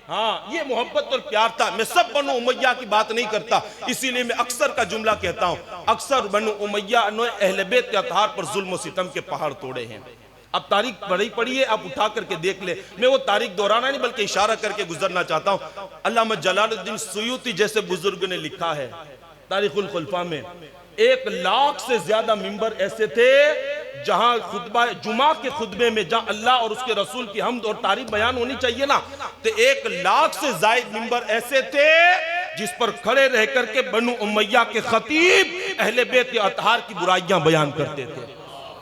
Speaker 2: हाँ, ये मोहब्बत और प्यार था। मैं सब बनु उमैया की बात नहीं करता, इसीलिए मैं अक्सर का जुमला कहता हूँ, अक्सर बनु उमैया ने अहले बैत के अतहार पर जुल्म और सितम के पहाड़ तोड़े हैं। अब तारीख पढ़ी है, आप उठा करके देख ले। मैं वो तारीख दोहराना नहीं बल्कि इशारा करके गुजरना चाहता हूँ। अल्लामा जलालुद्दीन सुयूती जैसे बुजुर्ग ने लिखा है तारीखुल खुलफा में, 1,00,000 से ज्यादा मिंबर ऐसे थे जहां खुतबा जुमा के खुतबे में जहां अल्लाह और उसके रसूल की हमद और तारीफ बयान होनी चाहिए ना, तो 1,00,000 से जायद मिंबर ऐसे थे जिस पर खड़े रह करके बनु उमैया के खतीब अहले बैत के अतहार की बुराइयां बयान करते थे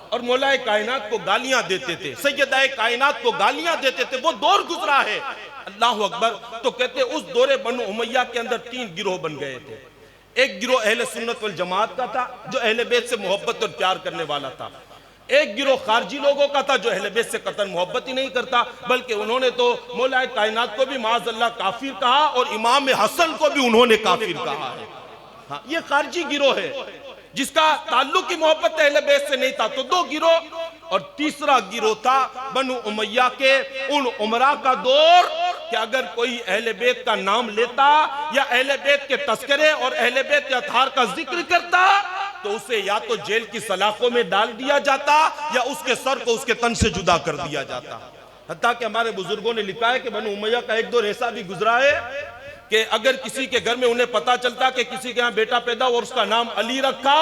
Speaker 2: और मौलाए कायनात को गालियां देते थे, सैयदाए कायनात को गालियां देते थे। वो दौर गुजरा है। अल्लाह अकबर। तो कहते उस दौरे बनु उमैया के अंदर 3 गिरोह बन गए थे। एक गिरोह अहले सुन्नत वल जमात का था जो अहले बैत से मोहब्बत और प्यार करने वाला था। एक गिरोह खारजी लोगों का था जो अहले बैत से कतन मोहब्बत ही नहीं करता, बल्कि उन्होंने तो मौलाए कायनात को भी माज़अल्लाह काफिर कहा और इमाम हसन को भी उन्होंने काफिर कहा है। हाँ, ये खारजी गिरोह है जिसका ताल्लुक की मोहब्बत अहले बैत से नहीं था। तो 2 गिरोह, और तीसरा गिरोह था बनु उमैया के उन उमरा का दौर कि अगर कोई अहले बैत का नाम लेता या अहले बैत के तस्करे और अहले बैत के अतहार का जिक्र करता तो उसे या तो जेल की सलाखों में डाल दिया जाता या उसके सर को उसके तन से जुदा कर दिया जाता। हत्ता कि हमारे बुजुर्गों ने लिखा है कि बनु उमैया का एक दौर ऐसा भी गुजरा है कि अगर किसी के घर में उन्हें पता चलता कि किसी के यहाँ बेटा पैदा और उसका नाम अली रखा,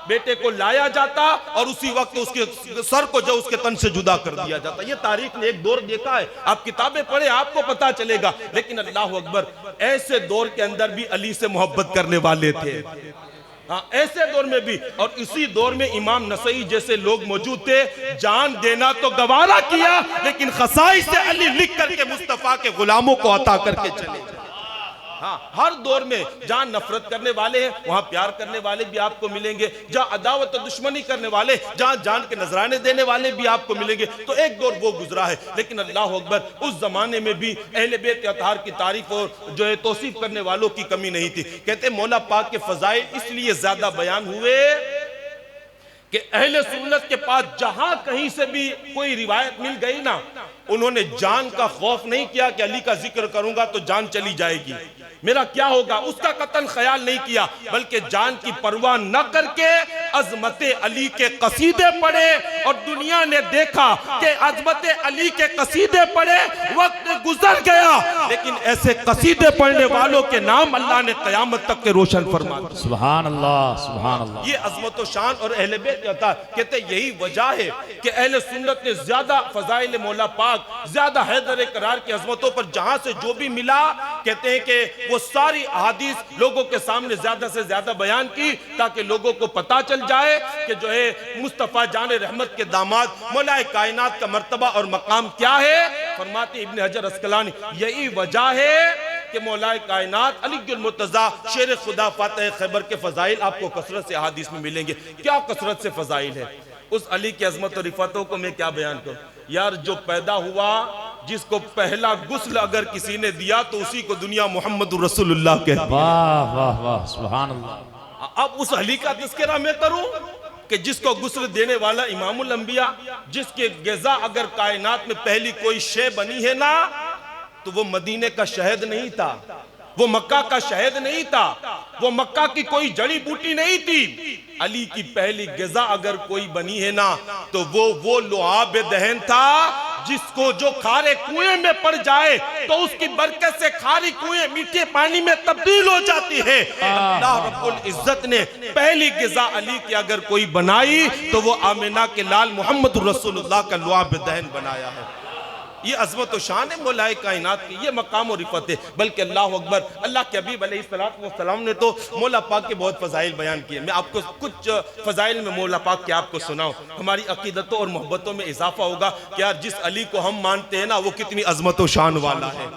Speaker 2: बेटे को लाया जाता और उसी वक्त उसके सर को जो उसके तन से जुदा कर दिया जाता। ये तारीख ने एक दौर देखा है, आप किताबें पढ़े आपको पता चलेगा। लेकिन अल्लाह अकबर, ऐसे दौर के अंदर भी अली से मोहब्बत करने वाले थे। हाँ, ऐसे दौर में भी, और इसी दौर में इमाम नसई जैसे लोग मौजूद थे। जान देना तो गवारा किया, लेकिन खसाई से अली लिख करके मुस्तफा के गुलामों को अता करके चले। हाँ, हर दौर में जहां नफरत करने वाले हैं वहां प्यार करने वाले भी आपको मिलेंगे, जहां अदावत और दुश्मनी करने वाले, जहां जान के नजराने देने वाले भी आपको मिलेंगे। तो एक दौर वो गुजरा है। लेकिन अल्लाह अकबर, उस जमाने में भी अहले बैत के अतहार की तारीफ और जो है तौसीफ करने वालों की कमी नहीं थी। कहते मौला पाक के फजाइल इसलिए ज्यादा बयान हुए कि अहले सुन्नत के पास जहां कहीं से भी कोई रिवायत मिल गई ना, उन्होंने जान का खौफ नहीं किया कि अली का जिक्र करूंगा तो जान चली जाएगी, मेरा क्या होगा, उसका कतन ख्याल नहीं किया, बल्कि जान की परवाह न करके अजमते अली के कसीदे पढ़े। और दुनिया ने देखा कि अजमते अली के कसीदे पढ़े, वक्त गुजर गया, लेकिन ऐसे कसीदे पढ़ने वालों के नाम अल्लाह ने कयामत तक के रोशन फरमा दिए।
Speaker 3: सुभान अल्लाह, सुभान अल्लाह।
Speaker 2: ये अजमत शान और अहले बैत का कहते यही वजह है कि अहले सुन्नत ने ज्यादा फजाइल मौला पाक, ज्यादा हैदर करार की अजमतों पर जहां से जो भी मिला, कहते हैं कि वो सारी अहादीस लोगों के सामने ज्यादा से ज्यादा बयान की ताकि लोगों को पता चल जाए कि जो है मुस्तफ़ा जान रहमत के दामाद मौलाए कायनात का मर्तबा और मकाम क्या है। फरमाते इब्न हजर अस्कलानी यही वजह है कि मौलाए कायनात अलीउल मुर्तज़ा शेर खुदा फातह खैबर के फजाइल आपको कसरत से अहादीस में मिलेंगे। क्या कसरत से फजाइल है उस अली की अजमत और रिफतों को मैं क्या बयान करूं यार। जो पैदा हुआ जिसको पहला गुस्ल अगर किसी ने दिया तो उसी को दुनिया मोहम्मद रसूलुल्लाह कहती है।
Speaker 3: वाह वाह वाह सुभान अल्लाह।
Speaker 2: अब उस अली का तज़किरा मैं करूं कि जिसको गुस्ल देने वाला इमामुल अंबिया, जिसके ग़िज़ा अगर कायनात में पहली कोई शे बनी है ना तो वो मदीने का शहद नहीं था, वो मक्का का शहद नहीं था, वो मक्का की कोई जड़ी बूटी नहीं थी। अली की पहली ग़िज़ा अगर कोई बनी है ना तो वो लुआब दहन था जिसको जो खारे कुएं में पड़ जाए तो उसकी बरकत से खारी कुएं मीठे पानी में तब्दील हो जाती है। अल्लाह रब्बुल इज्जत ने पहली ग़िज़ा अली की अगर कोई बनाई तो वो आमिना के लाल मोहम्मद रसूलुल्लाह का लुआब दहन बनाया है। ये अज़मत और शान है मौलाए कायनात की, ये मकाम और रिफत है। बल्कि अल्लाह अकबर, अल्लाह के हबीब अलैहिस्सलाम ने तो मौला पाक के बहुत फ़ज़ाइल बयान किए। मैं आपको कुछ फ़ज़ाइल में मौला पाक के आपको सुनाऊं, हमारी अकीदतों और मोहब्बतों में इजाफा होगा कि यार जिस अली को हम मानते हैं ना वो कितनी अज़मत और शान वाला है।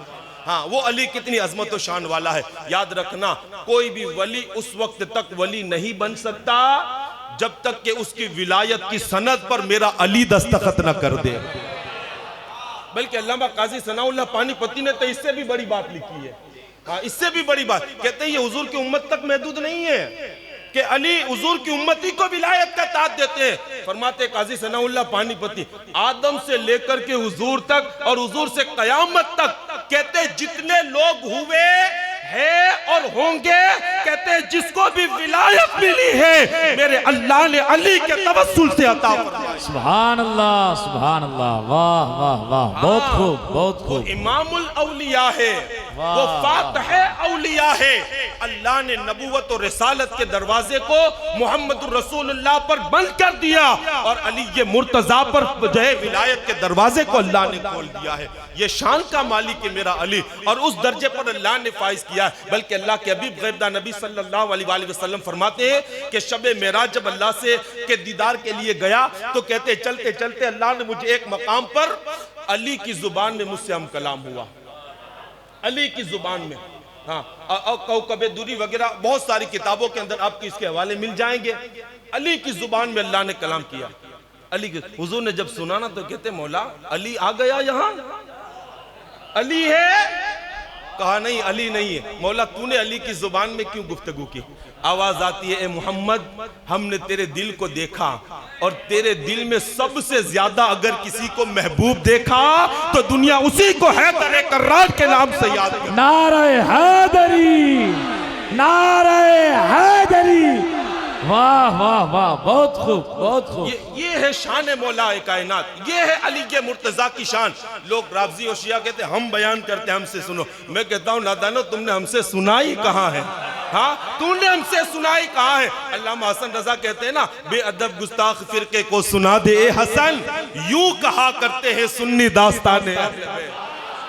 Speaker 2: हाँ, वो अली कितनी अज़मत और शान वाला है। याद रखना कोई भी वली उस वक्त तक वली नहीं बन सकता जब तक कि उसकी विलायत की सनद पर मेरा अली दस्तखत न कर दे। बल्कि अल्लामा काजी सनाउल्लाह पानीपती ने तो इससे भी बड़ी बात लिखी है। हाँ, इससे भी बड़ी बात कहते हैं ये हुजूर की उम्मत तक महदूद नहीं है कि अली हुजूर की उम्मती को विलायत का ताज देते हैं। फरमाते काजी सनाउल्लाह पानीपती आदम से लेकर के हुजूर तक और हुजूर से कयामत तक कहते जितने लोग हुए है और होंगे, कहते हैं जिसको भी विलायत मिली है मेरे अल्लाह ने अली के तवस्सुल से अता फरमाई।
Speaker 3: सुभान अल्लाह सुभान अल्लाह। वाह वाह वाह, बहुत खूब बहुत खूब।
Speaker 2: इमामुल औलिया है, वो फातिह औलिया है। अल्लाह ने नबूवत और रिसालत के दरवाजे को मोहम्मद रसूलुल्लाह पर बंद कर दिया और अली ये मुर्तजा पर जो है विलायत के दरवाजे को अल्लाह ने खोल दिया है। ये शान का मालिक है मेरा अली और उस दर्जे पर अल्लाह ने फाइज किया है। बल्कि अल्लाह के हबीब गैबदा नबी सल्लल्लाहु अलैहि वसल्लम फरमाते हैं कि शबे मेराज जब अल्लाह से के दीदार के लिए गया तो कहते चलते चलते अल्लाह ने मुझे एक मकाम पर अली की जुबान में मुझसे हम कलाम हुआ, अली की जुबान में। हाँ, कौकबे दूरी वगैरह बहुत सारी किताबों के अंदर आपको इसके हवाले मिल जाएंगे। अली की जुबान में अल्लाह ने कलाम किया। अली के हुजूर ने जब सुना ना तो कहते मौला अली आ गया यहाँ, अली है? कहा नहीं अली नहीं है। मौला तूने अली की जुबान में क्यों गुफ्तगू की? आवाज आती है ए मोहम्मद हमने तेरे दिल को देखा और तेरे दिल में सबसे ज्यादा अगर किसी को महबूब देखा तो दुनिया उसी को हैदर कर्रार के नाम से याद करे।
Speaker 3: नारे हैदरी, नारे हैदरी। वाह वाह वाह, बहुत खूब बहुत खूब।
Speaker 2: ये है शान मौला कायनात, ये है अली के मुर्तजा की शान। लोग राफ़ज़ी और शिया कहते हम बयान करते हमसे सुनो। मैं कहता हूँ नादानो तुमने हमसे सुना ही कहाँ है? हाँ, तूने हमसे सुना ही कहाँ है? अल्लामा हसन रजा कहते हैं ना बेअदब गुस्ताख फिरके को सुना दे ए हसन, यूं कहा करते हैं सुन्नी दास्ताने।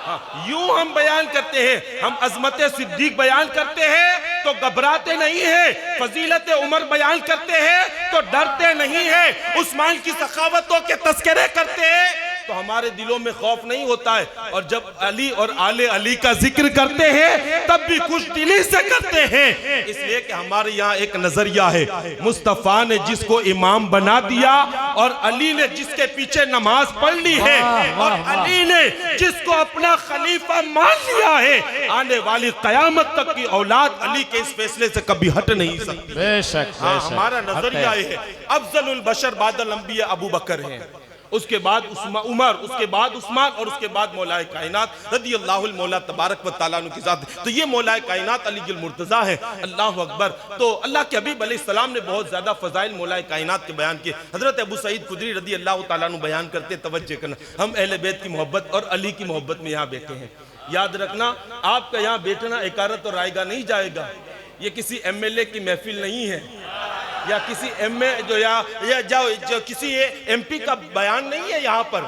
Speaker 2: हाँ, यूं हम बयान करते हैं, हम अजमत सिद्दीक बयान करते हैं तो घबराते नहीं है, फजीलत उमर बयान करते हैं तो डरते नहीं है, उस्मान की सखावतों के तस्करे करते हैं तो हमारे दिलों में खौफ नहीं होता है। और जब अली और आले अली का जिक्र करते हैं तब भी खुश दिली से करते हैं, इसलिए कि हमारे यहाँ एक नजरिया है मुस्तफ़ा ने जिसको इमाम बना दिया और अली ने जिसके पीछे नमाज पढ़ ली है और अली ने जिसको अपना खलीफा मान लिया है, आने वाली कयामत तक की औलाद अली के इस फैसले से कभी हट नहीं सकती।
Speaker 3: बेशक
Speaker 2: हमारा नजरिया है अफजलुल बशर बादल अंबिया अबू बकर है, उसके बाद उमर, उसके बाद उस्मान और उसके बाद मौलाए कायनात रदियल्लाहु मौला तबारक व तआला अन्हु की जात। तो ये मौलाए कायनात अली मुर्तज़ा है। अल्लाह अकबर। तो अल्लाह के हबीब अलैहिस्सलाम ने बहुत ज़्यादा फ़ज़ाइल मौलाए कायनात के बयान किए। हज़रत अबू सईद खुदरी रदियल्लाहु तआला अन्हु बयान करते, तवज्जो करना, हम अहले बैत की मोहब्बत और अली की मोहब्बत में यहाँ बैठे हैं। याद रखना आपका यहाँ बैठना इकारत और रायगा नहीं जाएगा, ये किसी MLA की महफिल नहीं है या किसी जो किसी MP का बयान नहीं है। यहाँ पर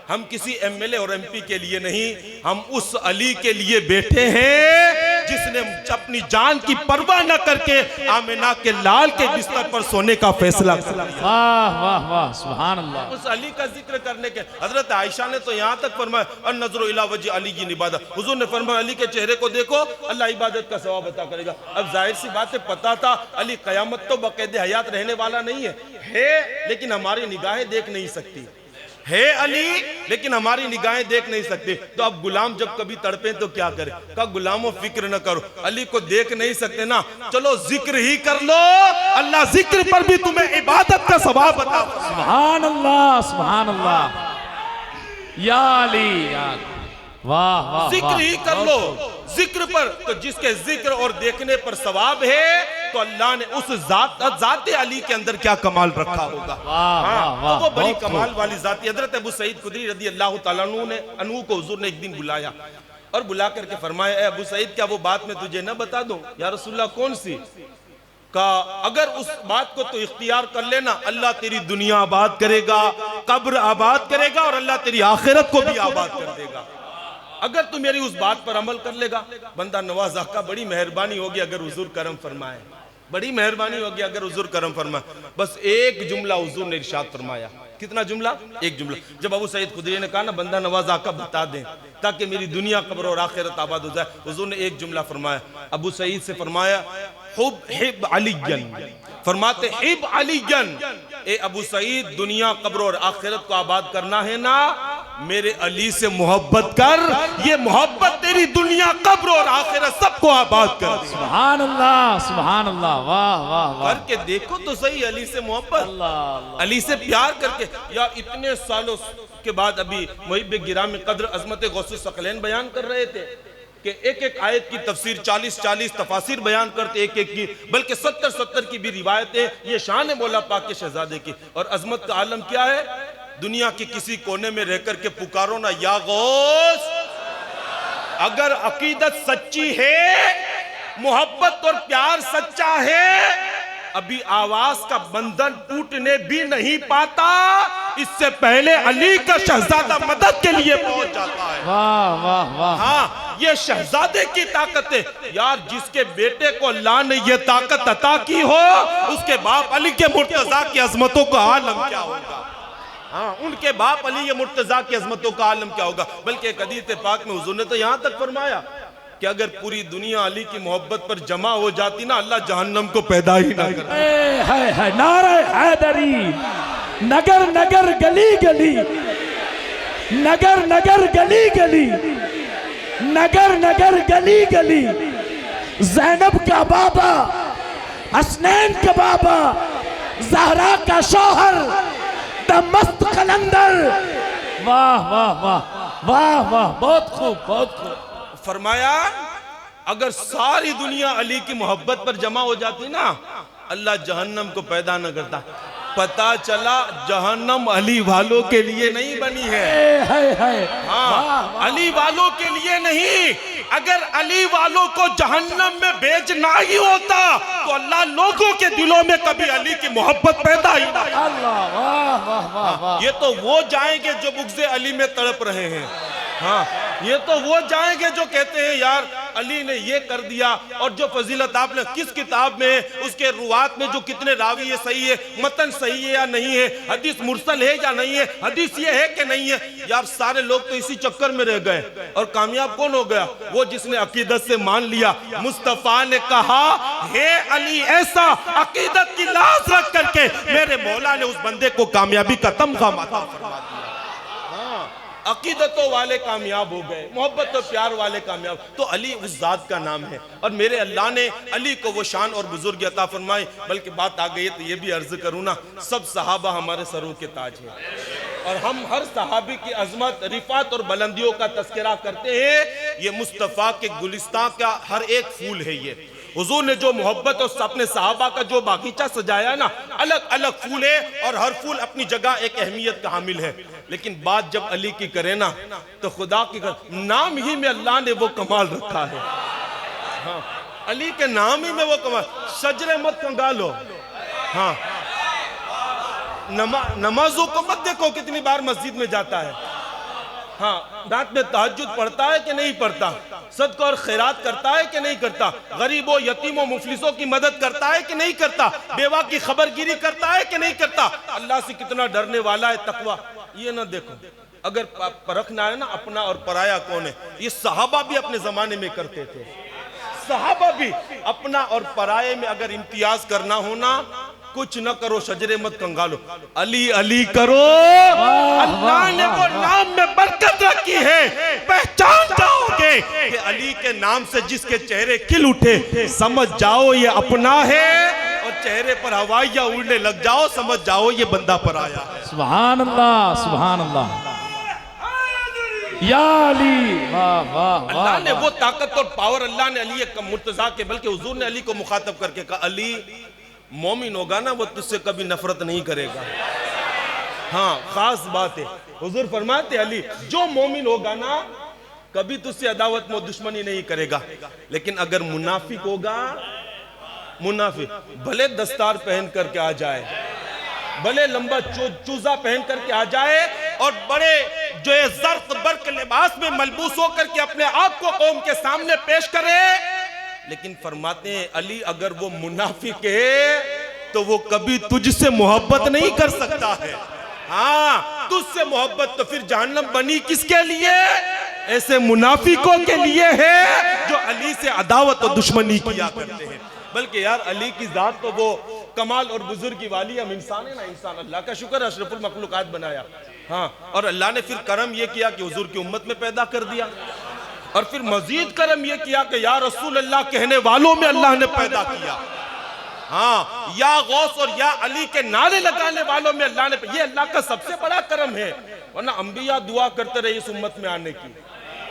Speaker 2: हम किसी MLA और MP के लिए नहीं, हम उस अली के लिए बैठे हैं जिसने अपनी जान की परवाह न करके आमिना के लाल के बिस्तर पर सोने का फैसला किया।
Speaker 3: वाह वाह वाह सुभान अल्लाह।
Speaker 2: उस अली का जिक्र करने के हजरत आयशा ने तो यहाँ तक फरमाया अन नजरो इला वजह अली की इबादत। हुजूर ने फरमाया अली के चेहरे को देखो, अल्लाह इबादत का सवाब अता करेगा। अब जाहिर सी बात है, पता था अली कयामत तो बक़ैद हयात रहने वाला नहीं है लेकिन हमारी निगाहें देख नहीं सकती है अली, लेकिन हमारी निगाहें देख नहीं सकती। तो अब गुलाम जब कभी तड़पे तो क्या करे? कहा गुलामों फिक्र न करो, अली को देख नहीं सकते ना, चलो जिक्र ही कर लो, अल्लाह जिक्र पर भी तुम्हें इबादत का सवाब अता।
Speaker 3: सुभान अल्लाह सुभान अल्लाह। या अली या वाह वाह।
Speaker 2: जिक्र ही कर लो, जिक्र पर तो जिसके जिक्र और देखने पर सवाब है तो अल्लाह ने उस जाते अली के अंदर क्या कमाल रखा होगा। तो वो बड़ी कमाल वाली जाती। हजरत अबू सईद खुदरी रज़ी अल्लाह तआला अन्हु को हुजूर ने एक दिन बुलाया और बुला करके फरमाया, ए अबू सईद क्या वो बात मैं तुझे न बता दूं? या रसूलल्लाह कौन सी? का अगर उस बात को तो इख्तियार कर लेना, अल्लाह तेरी दुनिया आबाद करेगा, कब्र आबाद करेगा और अल्लाह तेरी आखिरत को भी आबाद कर देगा। अगर तू मेरी उस बात पर अमल कर लेगा। बंदा नवाज़ा का बड़ी मेहरबानी होगी अगर हुजूर करम फरमाए, बड़ी मेहरबानी होगी अगर हुजूर करम फरमाए। बस एक जुमला हुजूर ने इरशाद फरमाया। कितना जुमला? एक जुमला। जब अबू सईद खुदरी ने कहा ना बंदा नवाज़ा का बता दें ताकि मेरी दुनिया कब्र और आखिरत आबाद हो जाए, हुजूर ने एक जुमला फरमाया। अबू सईद से फरमाया हुब हिब अलीयन, फरमाते हिब अलीयन, ए अबू सईद दुनिया कब्र और आखिरत को आबाद करना है ना, मेरे अली से मोहब्बत कर, ये मोहब्बत तेरी दुनिया कब्र और आखिरत सबको आबाद कर दे।
Speaker 3: सुभान अल्लाह सुभान अल्लाह। वाह वाह वाह।
Speaker 2: करके देखो तो सही अली से मोहब्बत, अली से प्यार करके। या इतने सालों के बाद अभी मुहिब गिरामी कद्र अजमत गौसे सकलैन बयान कर रहे थे कि एक एक आयत की तफसीर 40-40 तफासिर बयान करते एक एक की, बल्कि 70-70 की भी रिवायतें। ये शान है मौला पाक के शहजादे की। और अजमत का आलम क्या है? दुनिया के किसी कोने में रहकर के पुकारो ना या गौस, अगर अकीदत सच्ची है, मोहब्बत और प्यार सच्चा है, अभी आवाज का बंधन टूटने भी नहीं पाता, इससे पहले अली का शहजादा मदद के लिए पहुंच जाता है।
Speaker 3: वाह वाह वाह।
Speaker 2: हाँ, ये शहजादे की ताकत है यार। जिसके बेटे को अल्लाह ने ये ताकत अता की हो, उसके बाप अली के मुर्तजा की अजमतों का आलम क्या होगा। हाँ, उनके बाप अली ये मुर्तजा की अजमतों का आलम क्या होगा। बल्कि एक हदीस पाक में हुजूर ने तो यहाँ तक फरमाया कि अगर पूरी दुनिया अली की मोहब्बत पर जमा हो जाती ना, अल्लाह जहन्नम को पैदा ही ना करता।
Speaker 3: है नारे हैदरी, नगर नगर गली गली, नगर नगर गली गली, नगर नगर गली गली, ज़ैनब का बाबा, हसनैन का बाबा, ज़हरा का शौहर, मस्त कलंदर। वाह वाह वाह वाह वाह। बहुत खूब बहुत खूब।
Speaker 2: फरमाया अगर सारी दुनिया अली की मोहब्बत पर जमा हो जाती ना, अल्लाह जहन्नम को पैदा न करता। पता चला जहन्नम अली वालों के लिए नहीं बनी है। हाँ, अली वालों के लिए नहीं। अगर अली वालों को जहन्नम में भेजना ही होता तो अल्लाह लोगों के दिलों में कभी अली की मोहब्बत पैदा ही ना।
Speaker 3: अल्लाह वाह वाह वाह वाह।
Speaker 2: ये तो वो जाएंगे जो बुग़्ज़े अली में तड़प रहे हैं। हाँ, ये तो वो जाएंगे जो कहते हैं यार अली ने ये कर दिया। और जो फजीलत आपने किस किताब में, उसके रुवात में जो कितने रावी है, सही है, मतन सही है या नहीं है, हदीस मुरसल है या नहीं है, हदीस ये है कि नहीं है। यार सारे लोग तो इसी चक्कर में रह गए। और कामयाब कौन हो गया? वो जिसने अकीदत से मान लिया। मुस्तफा ने कहा हे अली, ऐसा अकीदत की लाज रख करके मेरे मौला ने उस बंदे को कामयाबी का तमगा अता फरमा दिया। अकीदतों वाले कामयाब हो गए, मोहब्बत और प्यार वाले कामयाब। तो अली उस जात का नाम है। और मेरे अल्लाह ने अली को वो शान और बुजुर्ग अता फरमाई। बल्कि बात आ गई है तो ये भी अर्ज करूँ ना, सब सहाबा हमारे सरों के ताज हैं और हम हर सहाबी की अजमत, रिफात और बुलंदियों का तस्करा करते हैं। ये मुस्तफ़ा के गुलिस्तान का हर एक फूल है। ये हुजूर ने जो मोहब्बत और अपने सहाबा का जो बागीचा सजाया ना, अलग अलग फूल है और हर फूल अपनी जगह एक अहमियत का हामिल है। लेकिन बात जब अली की करे ना, तो खुदा की नाम ही में अल्लाह ने वो कमाल रखा है। हाँ, अली के नाम ही में वो कमाल। सजरे मत कंगालो। हाँ, नमाजों को मत देखो कितनी बार मस्जिद में जाता है। हाँ, रात में तहज्जुद पढ़ता है कि नहीं पढ़ता, सदका और खैरात करता है कि नहीं करता, गरीबों यतीमों मुफलिसों की मदद करता है कि नहीं करता, बेवा की खबरगिरी करता है कि नहीं करता, अल्लाह से कितना डरने वाला है, तकवा। ये ना देखो, अगर परखना है ना अपना और पराया कौन है, ये सहाबा भी अपने जमाने में करते थे। सहाबा भी अपना और पराये में अगर इम्तियाज करना हो ना, कुछ न करो, शजरे मत कंगालो, अली अली करो। अल्लाह ने वो नाम में बरकत रखी है, पहचान जाओगे कि अली के नाम से जिसके चेहरे खिल उठे, समझ जाओ ये अपना है, और चेहरे पर हवाइयां उड़ने लग जाओ, समझ जाओ ये बंदा पर आया है।
Speaker 3: सुभान अल्लाह, सुभान अल्लाह, या अली, वाह वाह वाह।
Speaker 2: अल्लाह ने वो ताकत और पावर अल्लाह ने अली मुर्तजा के, बल्कि हुजूर ने अली को मुखातब करके कहा, अली मोमिन होगा ना वो तुझसे कभी नफरत नहीं करेगा। हाँ, खास बात है, हुजूर फरमाते अली जो मोमिन होगा ना कभी तुझसे अदावत में दुश्मनी नहीं करेगा, लेकिन अगर मुनाफिक होगा, मुनाफिक भले दस्तार पहन करके आ जाए, भले लंबा चूजा पहन करके आ जाए, और बड़े जो है जर्क बर्क लिबास में मलबूस होकर के अपने आप को कौम के सामने पेश करे, लेकिन फरमाते हैं अली अगर वो मुनाफिक है तो वो कभी तुझसे मोहब्बत नहीं कर सकता है। हाँ, तुझसे मोहब्बत तो फिर जहन्नम बनी किसके लिए? ऐसे मुनाफिकों के लिए है जो अली से अदावत और दुश्मनी किया करते हैं। बल्कि यार अली की जात तो वो कमाल और बुजुर्ग की वाली, हम इंसान है ना, इंसान। अल्लाह का शुक्र है अशरफुल मखलूकात बनाया। हाँ, और अल्लाह ने फिर करम ये किया कि हुजूर की उम्मत में पैदा कर दिया, और फिर मजीद करम ये किया कि या रसूल अल्लाह कहने वालों में अल्लाह ने पैदा किया। हाँ, या गौस और या अली के नारे लगाने वालों में अल्लाह ने, ये अल्लाह का सबसे बड़ा करम है। वरना अंबिया दुआ करते रहे इस उम्मत में आने की,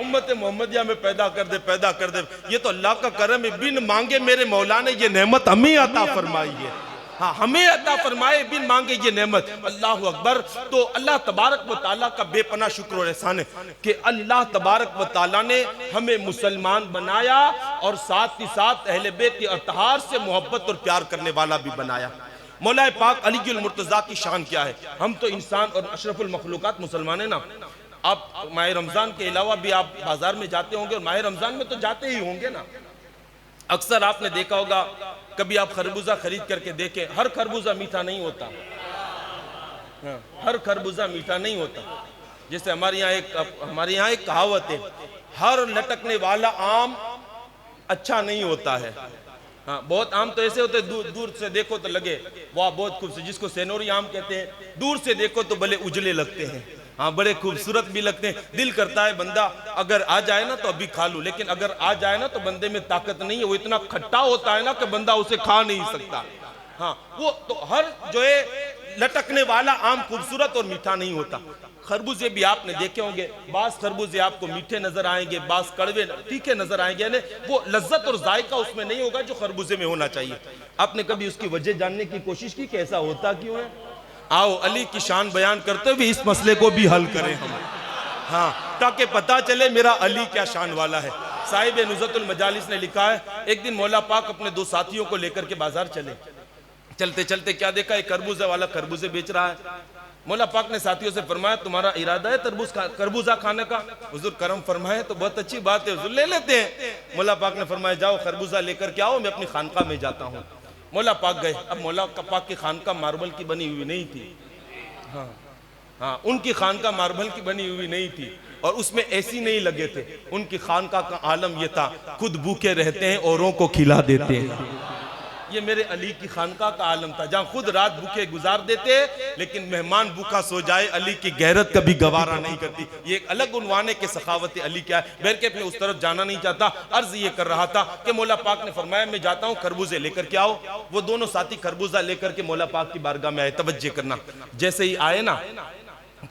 Speaker 2: उम्मत मोहम्मदिया में पैदा कर दे, पैदा कर दे। ये तो अल्लाह का करम है, बिन मांगे मेरे मौला ने ये नेमत हमें अता फरमाई है। हाँ, हमें अता फरमाए बिन मांगे ये नेमत। अल्लाह अकबर। तो अल्लाह तबारक व तआला का बेपना शुक्र और एहसान है कि अल्लाह तबारक व तआला ने हमें मुसलमान बनाया, और साथ ही साथ अहले बैत की अतहार से मोहब्बत और प्यार करने वाला भी बनाया। मौला पाक अली मुर्तजा की शान क्या है? हम तो इंसान और अशरफुल मखलूकात मुसलमान है ना। आप माह रमजान के अलावा भी आप बाजार में जाते होंगे, और माह रमजान में तो जाते ही होंगे ना। अक्सर आपने देखा होगा, कभी आप खरबूजा खरीद करके देखें, हर खरबूजा मीठा नहीं होता। हाँ, हर खरबूजा मीठा नहीं होता। जैसे हमारे यहाँ एक कहावत है, हर लटकने वाला आम अच्छा नहीं होता है। हाँ, बहुत आम तो ऐसे होते हैं दूर से देखो तो लगे वाह बहुत खूबसूरत, जिसको सेनोरी आम कहते हैं, दूर से देखो तो भले उजले लगते हैं, हाँ बड़े खूबसूरत भी लगते हैं। दिल करता है बंदा अगर आ जाए ना तो अभी खा लूं, लेकिन अगर आ जाए ना तो बंदे में ताकत नहीं है, वो इतना खट्टा होता है ना कि बंदा उसे खा नहीं सकता। हाँ, वो तो हर जो है लटकने वाला आम खूबसूरत और मीठा नहीं होता। खरबूजे भी आपने देखे होंगे, बास खरबूजे आपको मीठे नजर आएंगे, बास कड़वे तीखे नजर आएंगे, यानी वो लज्जत और जायका उसमें नहीं होगा जो खरबूजे में होना चाहिए। आपने कभी उसकी वजह जानने की कोशिश की कि ऐसा होता क्यों है? आओ अली की शान बयान करते हुए इस मसले को भी हल करें हम, हाँ, ताकि पता चले मेरा अली क्या शान वाला है। साहिब नुज़तुल मजालिस ने लिखा है, एक दिन मौला पाक अपने दो साथियों को लेकर के बाजार चले। चलते चलते क्या देखा, एक खरबूजा वाला खरबूजे बेच रहा है। मौला पाक ने साथियों से फरमाया, तुम्हारा इरादा है खरबूजा खाने का? हुजूर करम फरमाए तो बहुत अच्छी बात है हुजूर, ले लेते हैं। मौला पाक ने फरमाया, जाओ खरबूजा लेकर के आओ, मैं अपनी खानका में जाता हूँ। मौला पाक गए। अब मौला पाक की खानका मार्बल की बनी हुई नहीं थी। हाँ हाँ, उनकी खानका मार्बल की बनी हुई नहीं थी, और उसमें ऐसी नहीं लगे थे। उनकी खानका का आलम यह था, खुद भूखे रहते हैं औरों को खिला देते हैं। ये मेरे अली की खानका का आलम था, जहाँ खुद रात भूखे गुजार देते, लेकिन मेहमान भूखा सो जाए अली की गैरत कभी गवारा नहीं करती। ये एक अलग उन्वाने के सखावत अली क्या है। बैरकेफ में उस तरफ जाना नहीं चाहता, अर्ज ये कर रहा था कि मौला पाक ने फरमाया मैं जाता हूँ, खरबूजे लेकर के आओ। वो दोनों साथी खरबूजा लेकर के मौला पाक की बारगाह में आए। तवज्जो करना, जैसे ही आए ना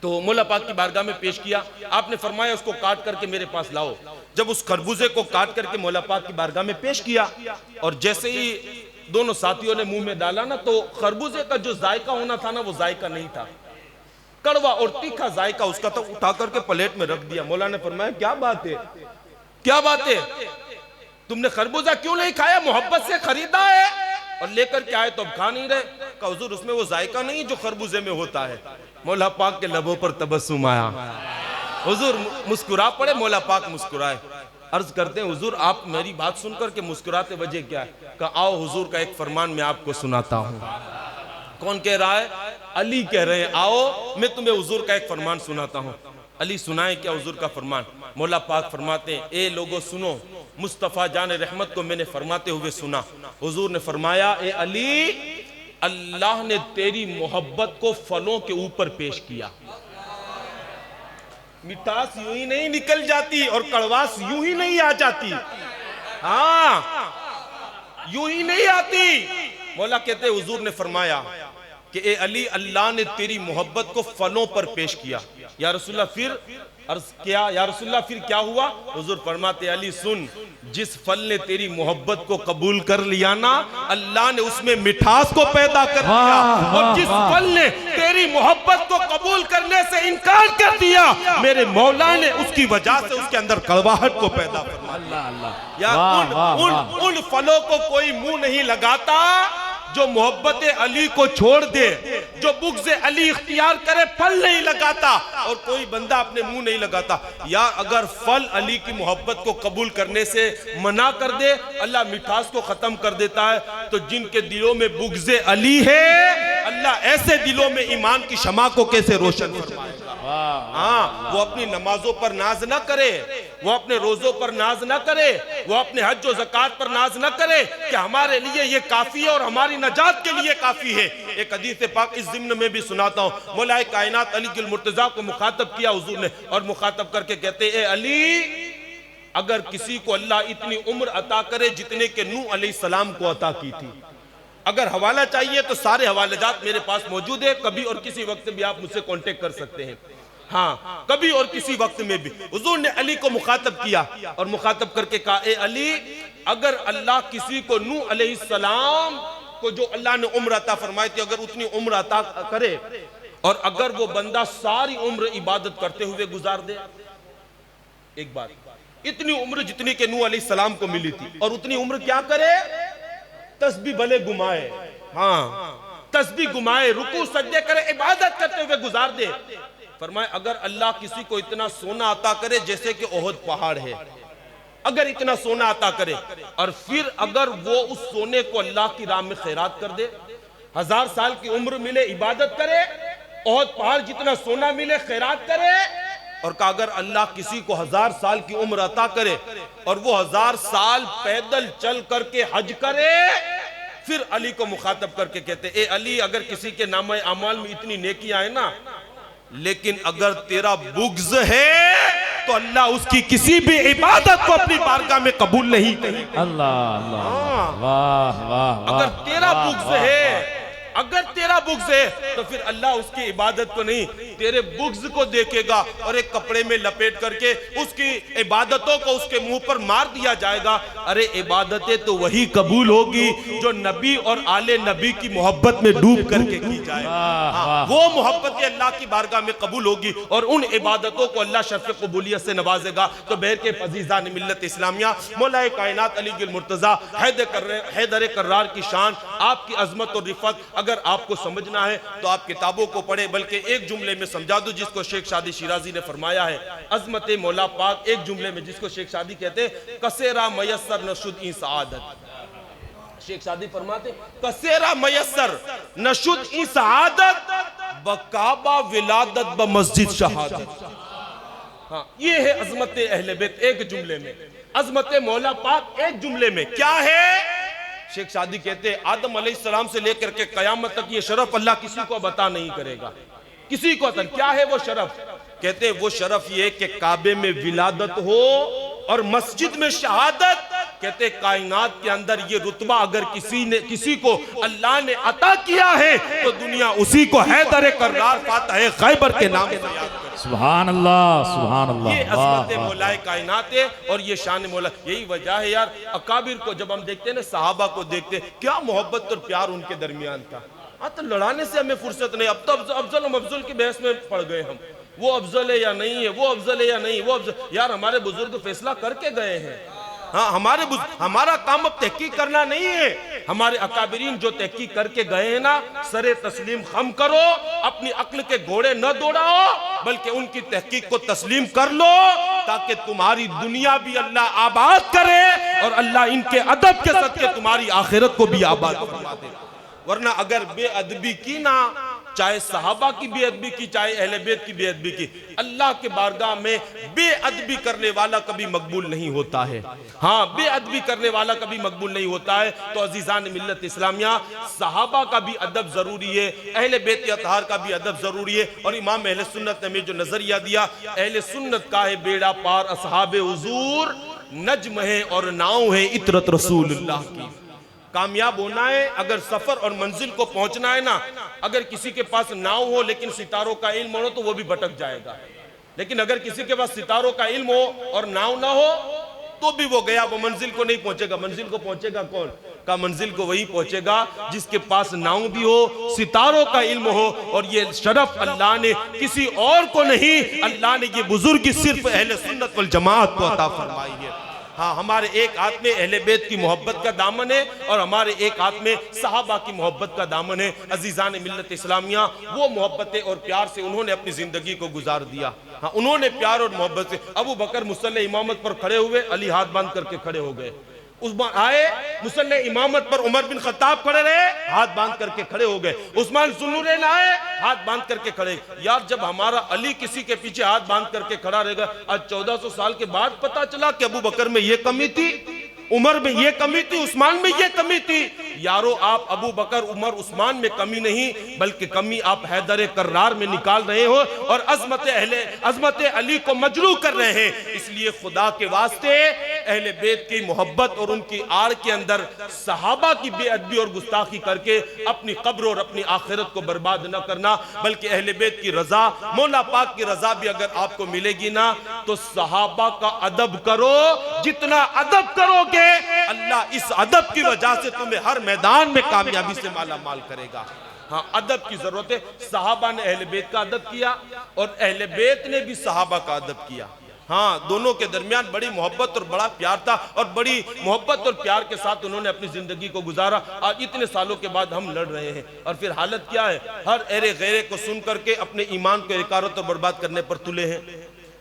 Speaker 2: तो मौला पाक की बारगाह में पेश किया। आपने फरमाया उसको काट करके मेरे पास लाओ। जब उस खरबूजे को काट करके मौला पाक की बारगाह में पेश किया, और जैसे ही दोनों साथियों ने मुंह में डाला ना, तो खरबूजे का जो जायका होना था ना, वो जायका नहीं था, कड़वा और तीखा जायका उसका था। उठा करके प्लेट में रख दिया। मौला ने फरमाया, क्या बात है, क्या बात है, तुमने खरबूजा क्यों नहीं खाया? मोहब्बत से खरीदा है और लेकर के आए तो अब खा नहीं रहे। कहा हुजूर उसमें वो जायका नहीं जो खरबूजे में होता है। मौला पाक के लबों पर तबस्सुम आया। हुजूर मुस्कुरा पड़े, मौला पाक मुस्कुराए। अर्ज करते हैं हुजूर आप मेरी बात सुनकर के मुस्कुराते वजह क्या है? कहा आओ हुजूर का एक फरमान मैं आपको सुनाता हूँ। कौन कह रहा है? अली कह रहे हैं आओ मैं तुम्हें हुजूर का एक फरमान सुनाता हूँ। अली सुनाए क्या हुजूर का फरमान? मौला पाक फरमाते हैं ए लोगों सुनो, मुस्तफ़ा जान रहमत को मैंने फरमाते हुए सुना। हुजूर ने फरमाया ए अली, अल्लाह ने तेरी मोहब्बत को फलों के ऊपर पेश किया। मिठास यूं ही नहीं निकल जाती और कड़वास यूं ही नहीं आ जाती। हाँ यूं ही नहीं आती। मौला कहते हुजूर ने फरमाया कि ए अली, अल्लाह ने तेरी मोहब्बत को फलों पर पेश किया। या रसूलल्लाह फिर अर्ज किया या रसूलल्लाह फिर क्या हुआ? हुजूर फरमाते अली सुन, जिस फल ने तेरी मोहब्बत को कबूल कर लिया ना, अल्लाह ने उसमें मिठास को पैदा कर दिया, और जिस फल ने तेरी मोहब्बत को कबूल करने से इनकार कर दिया, मेरे मौला ने उसकी वजह से उसके अंदर कड़वाहट को पैदा कर दिया। या उन फलों को कोई मुंह नहीं लगाता जो मोहब्बत अली को छोड़ दे, जो बुग़्ज़ अली इख्तियार करे फल नहीं लगाता, और कोई बंदा अपने मुंह नहीं लगाता। या अगर फल अली की मोहब्बत को कबूल करने से मना कर दे, अल्लाह मिठास को खत्म कर देता है। तो जिनके दिलों में बुग़्ज़ अली है, अल्लाह ऐसे दिलों में ईमान की शमा को कैसे रोशन फरमाएगा। हाँ, वो अपनी नमाजों पर नाज ना करे, वो अपने रोजों पर नाज ना करे, वो अपने हज और ज़कात पर नाज ना करे कि हमारे लिए ये काफी है और हमारी नजात के लिए काफी है। एक हदीस पाक इस ज़िम्न में भी सुनाता हूँ। मौलाए कायनात अली गुल मुर्तज़ा को मुखातब किया हुजूर ने, और मुखातब करके कहते ए अली, अगर किसी को अल्लाह इतनी उम्र अता करे जितने के नूह अलैहिस्सलाम को अता की थी, अगर हवाला चाहिए तो सारे हवालाजात मेरे पास मौजूद है, कभी और किसी वक्त भी आप मुझसे कांटेक्ट कर सकते हैं। हाँ, कभी और किसी वक्त में भी। हुजूर ने अली को मुखातब किया और मुखातब करके कहा ए अली, अगर अल्लाह किसी को नूह अलैहिस्सलाम को जो अल्लाह ने उम्र अता फरमाई थी, अगर उतनी उम्र अता करे, और अगर वो बंदा सारी उम्र इबादत करते हुए गुजार दे, एक बार इतनी उम्र जितनी के नूह अलैहिस्सलाम को मिली थी, और उतनी उम्र क्या करे? तस्बीह भले घुमाए, हाँ तस्बीह घुमाए, रुकू सजदे करे, इबादत करते हुए गुजार दे। फरमाए अगर अल्लाह किसी को इतना सोना अता करे जैसे कि ओहद पहाड़ है, अगर इतना सोना अता करे, और फिर अगर वो उस सोने को अल्लाह की राह में खैरात कर दे, 1000 साल की उम्र मिले, इबादत करे, ओहद पहाड़ जितना सोना मिले, खैरात करे, और कहा अगर अल्लाह किसी को 1000 साल की उम्र अता करे और वो 1000 साल पैदल चल करके हज करे, फिर अली को मुखातब करके कहते ए अली, अगर किसी के नामे अमाल में इतनी नेकी आए ना, लेकिन अगर तेरा बुग़्ज़ है तो अल्लाह उसकी किसी भी इबादत को अपनी बारगाह में कबूल नहीं करेगा।
Speaker 3: अल्लाह अल्लाह, वाह वाह।
Speaker 2: अगर तेरा बुग़्ज़ है, अगर तेरा बुग़्ज़ है, तो फिर अल्लाह उसकी इबादत को नहीं, तेरे बुग़्ज़ को देखेगा, और एक कपड़े में लपेट करके उसकी इबादतों को उसके मुंह पर मार दिया जाएगा। अरे इबादतें तो वही कबूल होगी जो नबी और आले नबी की मोहब्बत में डूब करके की जाए। वो मोहब्बत अल्लाह की बारगाह में कबूल होगी, और उन इबादतों को अल्लाह शर्फ़ क़बूलियत से नवाजेगा। तो बहर के फ़ज़ीज़ान मिल्लत इस्लामिया, मौलाए कायनात अली गुल मुर्तज़ा हैदर कर्रार की शान, आपकी अज़मत और रिफ़त अगर आपको समझना है तो आप किताबों को पढ़े। बल्कि एक जुमले में समझा दूं जिसको शेख शादी शिराजी ने फरमाया है, अज़मत मौला पाक, एक जुमले में जिसको शेख शादी कहते हैं, कसेरा मयस्सर नशुद ई सआदत। शेख शादी फरमाते कसेरा मयस्सर नशुद ई सआदत, बकाबा विलादत ब मस्जिद शहादत। हाँ, ये है अज़मत अहले बैत एक जुमले में, अज़मत मौला पाक एक जुमले में। क्या है? शेख शादी कहते हैं आदम अलैहिस्सलाम से लेकर के कयामत तक ये शरफ अल्लाह किसी को बता नहीं करेगा, किसी को। क्या है वो शरफ? कहते हैं वो शरफ ये कि काबे में विलादत हो और मस्जिद में शहादत। कहते कायनात के अंदर ये रुतबा अगर किसी को अल्लाह ने अता किया है तो दुनिया उसी को हैदर कर्रार फातह खैबर के नाम से याद करे।
Speaker 3: सुभान अल्लाह, सुभान अल्लाह।
Speaker 2: ये अज़मत मौलाए कायनात है और ये शान मौला। यही वजह है यार, अकाबिर को जब हम देखते हैं ना, सहाबा को देखते हैं, क्या मोहब्बत और प्यार उनके दरमियान था। हाँ, तो लड़ाने से हमें फुर्सत नहीं। अब तो अफजल मफजल की बहस में पड़ गए हम, वो अफजल है या नहीं है, वो अफजल है या नहीं, वो अफजल। यार हमारे बुजुर्ग फैसला करके गए हैं। हाँ, हमारा काम अब तहकीक करना नहीं है, हमारे अकाबिरीन जो तहकीक करके गए हैं ना, सरे तस्लीम खम करो, अपनी अक्ल के घोड़े न दौड़ाओ, बल्कि उनकी तहकीक को तस्लीम कर लो, ताकि तुम्हारी दुनिया भी अल्लाह आबाद करे और अल्लाह इनके अदब के सदके तुम्हारी आखिरत को भी आबाद फरमा दे। वरना अगर बेअदबी की ना, चाहे सहाबा की बेअदबी की, चाहे अहले बैत की बेअदबी की, अल्लाह के बारगाह में बेअदबी करने वाला कभी मकबूल नहीं होता है। हाँ, बेअदबी करने वाला कभी मकबूल नहीं होता है। तो अजीजान मिल्लत इस्लामिया, सहाबा का भी अदब जरूरी है, अहले बैत अतहार का भी अदब जरूरी है। और इमाम अहले सुन्नत ने हमें जो नजरिया दिया, अहले सुन्नत का है बेड़ा पार असहाबे हुजूर, नज्म है और नाव है इतरत रसूलुल्लाह की। कामयाब होना है, अगर सफर और मंजिल को पहुंचना है ना, अगर किसी के पास नाव हो लेकिन सितारों का इल्म हो तो वो भी भटक जाएगा। लेकिन अगर किसी के पास सितारों का इल्म हो और नाव ना हो तो भी वो गया, वो मंजिल को नहीं पहुंचेगा। मंजिल को पहुंचेगा कौन? का मंजिल को वही पहुंचेगा जिसके पास नाव भी हो, सितारों का इल्म हो। और ये शरफ अल्लाह ने किसी और को नहीं, अल्लाह ने ये बुजुर्गी सिर्फ अहले सुन्नत वल जमात को अता फरमाई है। हाँ, हमारे एक हाथ में अहले बैत की मोहब्बत का दामन है और हमारे एक हाथ में सहाबा की मोहब्बत का दामन है। अजीजान मिल्लत इस्लामिया, वो मोहब्बत और प्यार से उन्होंने अपनी जिंदगी को गुजार दिया। हाँ, उन्होंने प्यार और मोहब्बत से, अबू बकर मुसल्ले इमामत पर खड़े हुए, अली हाथ बांध करके खड़े हो गए। उस्मान आए मुसल्ले इमामत पर, उमर बिन खत्ताब खड़े रहे, हाथ बांध करके खड़े हो गए। उस्मान ज़ुन्नूरैन आए, हाथ बांध करके खड़े। यार, जब हमारा अली किसी के पीछे हाथ बांध करके खड़ा रहेगा, आज 1400 साल के बाद पता चला कि अबू बकर में ये कमी थी, उमर में ये कमी थी, उस्मान में ये कमी थी। यारो, आप अबू बकर, उमर, उस्मान में कमी नहीं, बल्कि कमी आप हैदर कर्रार में निकाल रहे हो और अजमत अली को मजरूह कर रहे हैं। इसलिए खुदा के वास्ते अहले बैत की मोहब्बत और उनकी आड़ के अंदर सहाबा की बेअदबी और गुस्ताखी करके अपनी कब्र और अपनी आखिरत को बर्बाद न करना, बल्कि अहले बैत की रजा, मौला पाक की रजा भी अगर आपको मिलेगी ना, तो सहाबा का अदब करो। जितना अदब करोगे, अल्लाह इस अदब की वजह से तुम्हें हर मैदान में कामयाबी से माला माल करेगा। हाँ, अदब की जरूरत है। सहाबा ने अहले बैत का अदब किया और अहले बैत ने भी सहाबा का अदब किया। हाँ, दोनों के दरमियान बड़ी मोहब्बत और बड़ा प्यार था और बड़ी मोहब्बत और प्यार के साथ उन्होंने अपनी जिंदगी को गुजारा। आज इतने सालों के बाद हम लड़ रहे हैं और फिर हालत क्या है? हर एरे गैरे को सुन करके अपने ईमान को इकारत और बर्बाद करने पर तुले हैं।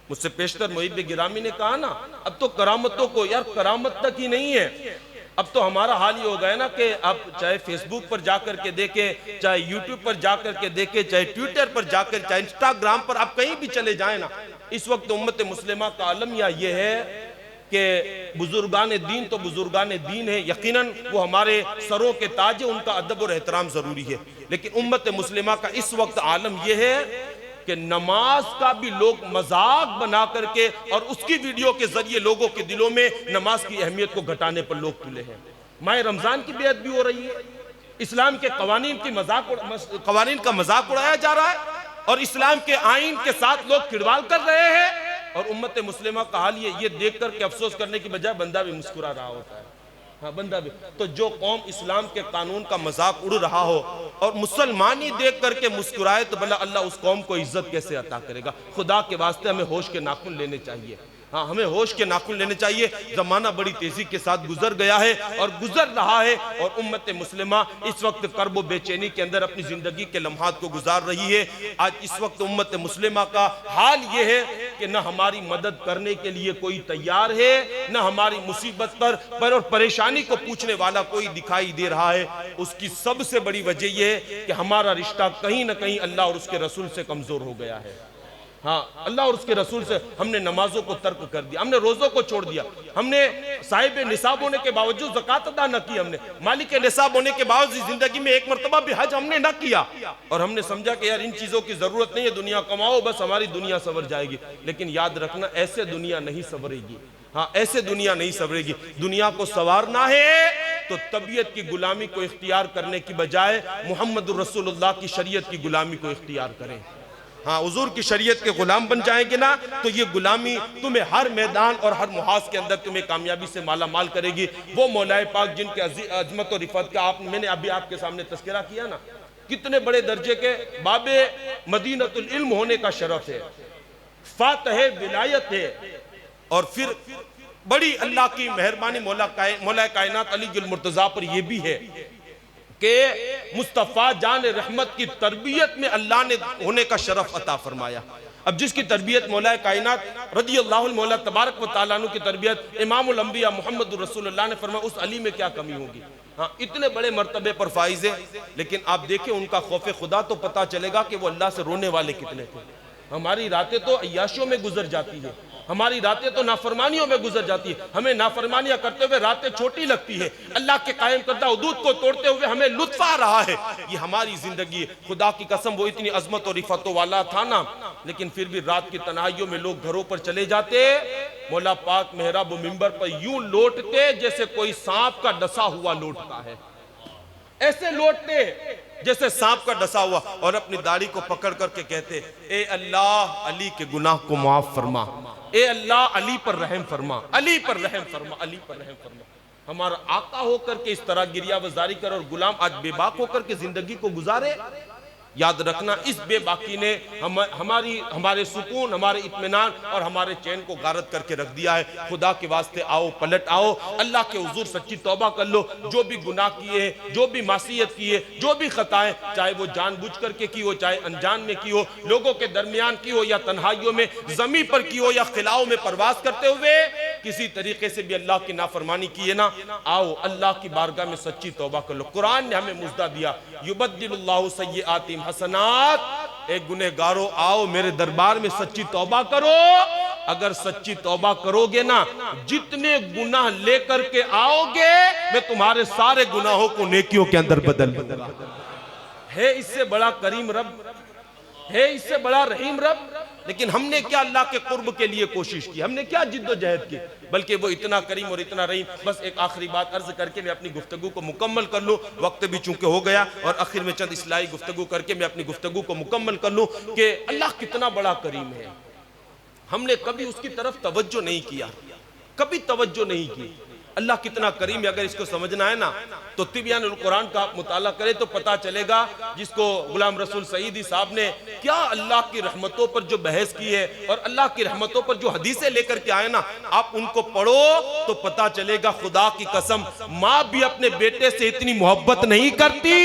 Speaker 2: मुझसे पेशतर मुहिब गिरामी ने कहा ना, अब तो करामतों को, यार करामत तक ही नहीं है, अब तो हमारा हाल ये हो गया ना कि आप चाहे फेसबुक पर जाकर के देखें, चाहे यूट्यूब पर जाकर के देखें, चाहे ट्विटर पर जाकर, चाहे इंस्टाग्राम पर, आप कहीं भी चले जाएं ना, इस वक्त उम्मत मुस्लिमा का आलमिया ये है कि बुजुर्गान दीन तो बुजुर्गान दीन है, यकीनन वो हमारे सरों के ताज है, उनका अदब और एहतराम जरूरी है। लेकिन उम्मत मुस्लिमा का इस वक्त आलम यह है कि नमाज का भी लोग मजाक बना करके और उसकी वीडियो के जरिए लोगों के दिलों में नमाज की अहमियत को घटाने पर लोग तुले हैं। माह रमजान की बेअदबी हो रही है, इस्लाम के कवानीन का मजाक उड़ाया जा रहा है और इस्लाम के आइन के साथ लोग खिड़वाल कर रहे हैं। और उम्मत मुस्लिमा का हाल ये देख करके अफसोस करने की बजाय बंदा भी मुस्कुरा रहा होता है। हाँ, बंदा भी। तो जो कौम इस्लाम के कानून का मजाक उड़ रहा हो और मुसलमान ही देख करके मुस्कुराए, तो भला अल्लाह उस कौम को इज्जत कैसे अता करेगा? खुदा के वास्ते हमें होश के नाखून लेने चाहिए। हाँ, हमें होश के नाखून लेने चाहिए। जमाना बड़ी तेजी के साथ गुजर गया है और गुजर रहा है और उम्मत मुस्लिमा इस वक्त कर्ब बेचैनी के अंदर अपनी जिंदगी के लम्हात को गुजार रही है। आज इस वक्त उम्मत मुस्लिमा का हाल ये है कि न हमारी मदद करने के लिए कोई तैयार है, न हमारी मुसीबत पर और परेशानी को पूछने वाला कोई दिखाई दे रहा है। उसकी सबसे बड़ी वजह यह है कि हमारा रिश्ता कहीं ना कहीं अल्लाह और उसके रसूल से कमजोर हो गया है। हाँ, अल्लाह और उसके रसूल से हमने नमाजों को तर्क कर दिया, हमने रोजों को छोड़ दिया, हमने साहिब निसाब होने के बावजूद ज़कात अदा न की, हमने मालिक निसाब होने के बावजूद जिंदगी में एक मरतबा भी हज हमने न किया और हमने समझा कि यार इन चीजों की जरूरत नहीं है, दुनिया कमाओ बस हमारी दुनिया संवर जाएगी। लेकिन याद रखना, ऐसे दुनिया नहीं संवरेगी। हाँ, ऐसे दुनिया नहीं संवरेगी। दुनिया को संवारना है तो तबीयत की गुलामी को इख्तियार करने की बजाय मुहम्मद रसूलुल्लाह की शरीयत की गुलामी को इख्तियार करें। हाँ, हुजूर की शरीयत के गुलाम बन जाएंगे ना, तो ये गुलामी तुम्हें हर मैदान और हर मुहाज के अंदर तुम्हें कामयाबी से माला माल करेगी। वो मौलाए पाक जिनके अजमत और रिफत का मैंने अभी आपके सामने तस्करा किया ना, कितने बड़े दर्जे के बाबे मदीनतुल इल्म होने का शरफ है, फातह विलायत है और फिर बड़ी अल्लाह की मेहरबानी मौला कायनात अली गुल मुर्तजा पर यह भी है कि मुस्तफ़ा जान रहमत की तरबियत में अल्लाह ने होने का शरफ अता फरमाया। अब जिसकी तरबियत मौला कायनात रज़ी अल्लाह मौला तबारक व तआला अन्हु की तरबियत इमामुल अंबिया मुहम्मद रसूलुल्लाह ने फरमाया, उस अली में क्या कमी होगी। हाँ, इतने बड़े मर्तबे पर फाइज है, लेकिन आप देखें उनका खौफ खुदा तो पता चलेगा कि वो अल्लाह से रोने वाले कितने थे। हमारी रातें तो अय्याशियों में गुजर जाती है, हमारी रातें तो नाफरमानियों में गुजर जाती है, हमें नाफरमानियां करते हुए रातें छोटी लगती है, अल्लाह के कायम करदा हुदूद को तोड़ते हुए हमें लुत्फ आ रहा है। ये हमारी जिंदगी है। खुदा की कसम वो इतनी अजमत और रिफतों वाला था ना, लेकिन फिर भी रात की तन्हाइयों में लोग घरों पर चले जाते, मौला पाक मेहराब व मिंबर पर यूं लौटते जैसे कोई सांप का डसा हुआ लौटता है, ऐसे लौटते जैसे सांप का डसा हुआ, और अपनी दाढ़ी को पकड़ करके कहते, ए अल्लाह अली के गुनाह को माफ फरमा, ए अल्लाह अली पर रहम फरमा, अली पर रहम फरमा, अली पर रहम फरमा। हमारा आका होकर के इस तरह गिरिया वजारी कर और गुलाम आज बेबाक होकर के जिंदगी को गुजारे। याद रखना, इस बेबाकी ने हमारे सुकून, हमारे इत्मीनान और हमारे चैन को गारत करके रख दिया है। खुदा के वास्ते आओ, पलट आओ, अल्लाह के हुजूर सच्ची तौबा कर लो। जो भी गुनाह किए, जो भी मासियत किए, जो भी खताएं, चाहे वो जानबूझ करके की हो, चाहे अनजान में की हो, लोगों के दरमियान की हो या तन्हाइयों में ज़मीन पर की हो या खिलाओं में परवास करते हुए किसी तरीके से भी अल्लाह की नाफरमानी की है ना, आओ अल्लाह की बारगाह में सच्ची तौबा कर लो। कुरान ने हमें मुजदा दिया, युबद्दिलुल्लाहु सय्यिआतिहिम हसनात, एक गुनहगारों आओ मेरे दरबार में सच्ची तौबा करो। अगर सच्ची तौबा करोगे ना, जितने गुनाह लेकर के आओगे मैं तुम्हारे सारे गुनाहों को नेकियों के अंदर बदल दूंगा। है इससे बड़ा करीम रब, है इससे बड़ा रहीम रब। लेकिन हमने क्या अल्लाह के कुर्ब के लिए कोशिश की, हमने क्या जिद्दोजहद की, बल्कि वो इतना करीम और इतना रहीम। बस एक आखिरी बात अर्ज करके मैं अपनी गुफ्तगू को मुकम्मल कर लूँ, वक्त भी चूंकि हो गया, और आखिर में चंद इस्लाही गुफ्तगू करके मैं अपनी गुफ्तगू को मुकम्मल कर लूँ कि अल्लाह कितना बड़ा करीम है। हमने कभी उसकी तरफ तवज्जो नहीं किया, कभी तवज्जो नहीं की। अल्लाह कितना करीम है, अगर इसको समझना है ना तो तिबियानुल कुरान का मुताला करे तो पता चलेगा, जिसको गुलाम रसूल सईदी साहब ने क्या अल्लाह की रहमतों पर जो बहस की है और अल्लाह की रहमतों पर जो हदीसें लेकर के आए ना, आप उनको पढ़ो तो पता चलेगा खुदा की कसम माँ भी अपने बेटे से इतनी मोहब्बत नहीं करती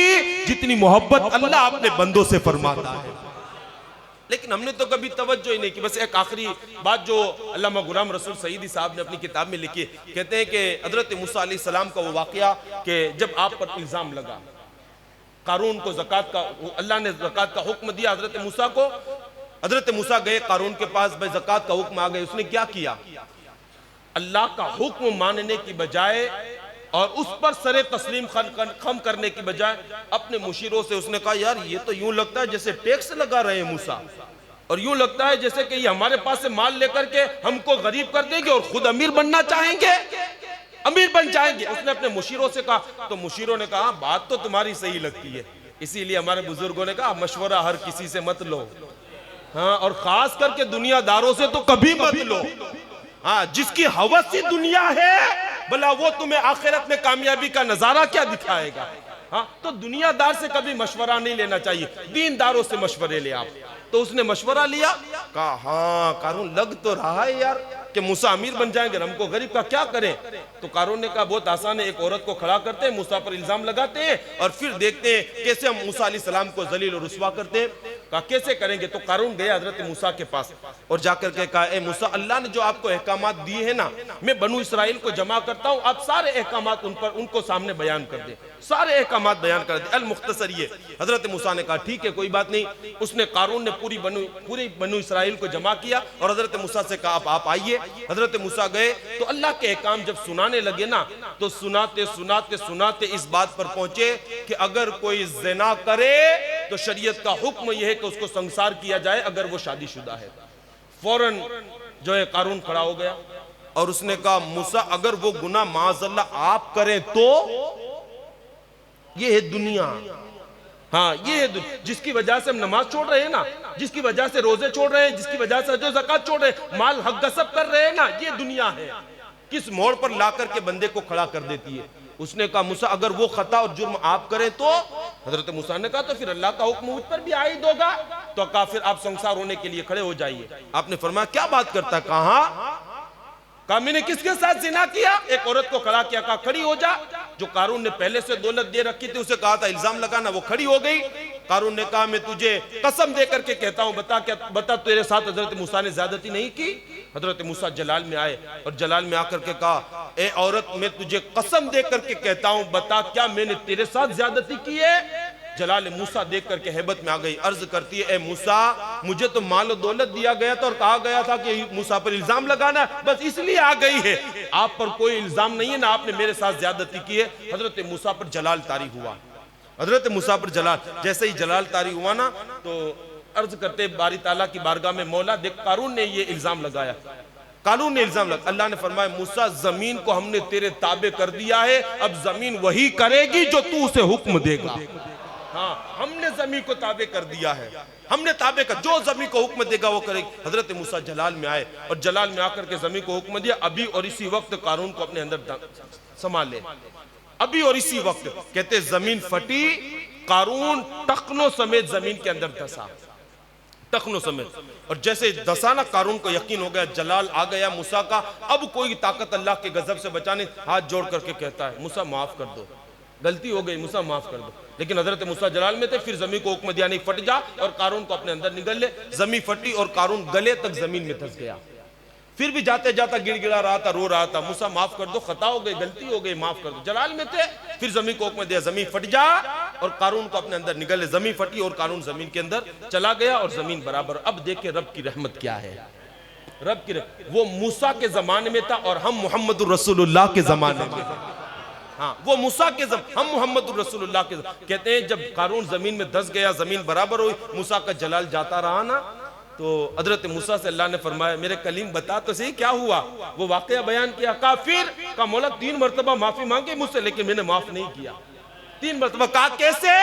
Speaker 2: जितनी मोहब्बत अल्लाह अपने बंदों से फरमाता है। लेकिन हमने तो कभी तवज्जो ही नहीं की। बस एक आखिरी बात जो अल्लामा गुलाम रसूल सईदी साहब ने अपनी किताब में लिखी, कहते हैं कि हजरत मूसा अलैहिस्सलाम का वो वाकया कि जब आप पर इल्जाम लगा, कारून को ज़कात का, अल्लाह ने ज़कात का हुक्म दिया हजरत मूसा को, हजरत मूसा गए कारून के पास, भाई ज़कात का हुक्म आ गया। उसने क्या किया, अल्लाह का हुक्म मानने की बजाय और उस पर सरे तस्लीम खम करने की बजाय अपने मुशीरों से उसने कहा, यार ये तो यूं लगता है जैसे टैक्स लगा रहे हैं मूसा, और यूं लगता है जैसे कि ये हमारे पास से माल लेकर के हमको गरीब कर देंगे और खुद अमीर बनना चाहेंगे, अमीर बन जाएंगे। उसने अपने मुशीरों से कहा, तो मुशीरों ने कहा बात तो तुम्हारी सही लगती है, इसीलिए हमारे बुजुर्गों ने कहा मशवरा हर किसी से मत लो, हाँ, और खास करके दुनियादारों से तो कभी मत लो। हाँ, जिसकी हवस ही दुनिया है भला वो तुम्हें आखिरत में कामयाबी का नजारा क्या दिखाएगा। हाँ, तो दुनियादार से कभी मशवरा नहीं लेना चाहिए, दीनदारों से मशवरे ले आप। तो उसने मशवरा लिया, कहा हाँ कारून लग तो रहा है यार कि मूसा अमीर बन जाएंगे, हमको गरीब का क्या करें। तो कारून ने कहा बहुत आसान है, एक औरत को खड़ा करते हैं, मूसा पर इल्जाम लगाते हैं और फिर देखते हैं कैसे हम मूसा अलैहिस्सलाम को जलील और रुस्वा करते हैं। कहा कैसे करेंगे। तो कारून गया हजरत मूसा के पास और जाकर के कहा, ए मूसा, अल्लाह ने जो आपको अहकामात दिए हैं ना, मैं बनु इसराइल को जमा करता हूँ, आप सारे अहकामात उनको सामने बयान कर दे, सारे अहकामात बयान कर दे, अल मुख्तसर ये। हजरत मूसा ने कहा ठीक है कोई बात नहीं। उसने कारून ने पूरी बनु इसराइल को जमा किया और हजरत मूसा से कहा आप आइए। हजरत मूसा गए तो अल्लाह के अहकाम जब सुनाने लगे ना, तो सुनाते सुनाते सुनाते इस बात पर पहुंचे कि अगर कोई ज़िना करे तो शरीयत का हुक्म यह है कि उसको संसार किया जाए अगर वो शादीशुदा है। फौरन जो है कारून खड़ा हो गया और उसने कहा मूसा अगर वो गुनाह माज़अल्लाह आप करें तो ये है दुनिया, हाँ ये है जिसकी वजह से हम नमाज छोड़ रहे हैं ना, जिसकी वजह से रोजे छोड़ रहे हैं, जिसकी वजह से हज ज़कात छोड़ रहे हैं, माल हक गसब कर रहे हैं ना, ये दुनिया है। किस मोड़ पर ला करके बंदे को खड़ा कर देती है। उसने कहा मूसा अगर वो खता और जुर्म आप करें तो। हजरत मूसा ने कहा तो फिर अल्लाह का हुक्म मुझ पर भी आयद होगा। तो कहा फिर आप संसार होने के लिए खड़े हो जाइए। आपने फरमाया क्या बात करता, कहा कहा मैंने किसके साथ जिना किया? एक औरत को खड़ा किया, कहा खड़ी हो जा। जो कारून ने पहले से दौलत दे रखी थी उसे कहा था इल्जाम लगाना, वो खड़ी हो गई। कारून ने कहा मैं तुझे कसम दे करके कहता हूं, बता तेरे साथ हजरत मूसा ने ज्यादती नहीं की? हजरत मूसा जलाल में आए और जलाल में आकर के कहा ए औरत मैं तुझे कसम दे करके कहता हूं, बता क्या मैंने तेरे साथ ज्यादती की है? जलाल मूसा देख करके हैबत में आ गई, अर्ज करती है ए मूसा मुझे तो माल और दौलत दिया गया था और कहा गया था कि मूसा पर इल्जाम लगाना, बस इसलिए आ गई है, आप पर कोई इल्जाम नहीं है, ना आपने मेरे साथ ज्यादती की है। हजरत मूसा पर जलाल तारी हुआ। हजरत मूसा पर जलाल, जैसे ही जलाल तारी हुआ ना तो अर्ज करते बारी ताला की बारगाह में, मौला देख कारून ने ये इल्जाम लगाया, कानून ने इल्जाम लगा। अल्लाह ने फरमाया मूसा जमीन को हमने तेरे ताबे कर दिया है, अब जमीन वही करेगी जो तू उसे हुक्म देगा। हाँ, हमने जमीन को ताबे कर दिया है, हमने ताबे कर, जो जमीन को हुक्म देगा वो करेगी। हजरत मूसा जलाल में आए और जलाल में आकर के जमीन को हुक्म दिया, अभी और इसी वक्त कारून को अपने अंदर संभाले, अभी और इसी वक्त। कहते जमीन फटी, कारून टखनों समेत जमीन के अंदर धंसा, टखनों समेत। और जैसे दसा ना, कारून को यकीन हो गया जलाल आ गया मूसा का, अब कोई ताकत अल्लाह के गजब से बचाने। हाथ जोड़ करके कहता है मूसा माफ कर दो, गलती हो गई मूसा माफ कर दो। लेकिन हजरत मूसा जलाल में थे, फिर जमीन को हुक्म दिया नहीं फट जा और कारून को अपने अंदर निगल ले। जमीन फटी और कारून गले तक जमीन में धंस गया। फिर भी जाते जाता गिड़गिड़ा रहा था, रो रहा था, मूसा माफ कर दो, खता हो गई, गलती हो गई, माफ कर दो। जलाल में थे, फिर जमीन को हुक्म दिया जमीन फट जा और कारून को अपने अंदर निगल ले। जमीन फटी और कारून जमीन के अंदर चला गया और जमीन बराबर। अब देखे रब की रहमत क्या है, रब की वो मूसा के जमाने में था और हम मोहम्मद रसूलुल्लाह के जमाने में। हाँ, वो मूसा के हम मोहम्मद रसूलुल्लाह के। कहते हैं जब कारून जमीन में धंस गया, जमीन बराबर हुई, मूसा का जलाल जाता रहा ना, तो हजरत मूसा से अल्लाह ने फरमाया मेरे कलीम बता तो सही क्या हुआ। वो वाकया बयान किया। कहा फिर का मौला 3 मरतबा माफी मांगी मुझसे, लेकिन मैंने माफ नहीं किया। 3 मरतबा। कहा कैसे?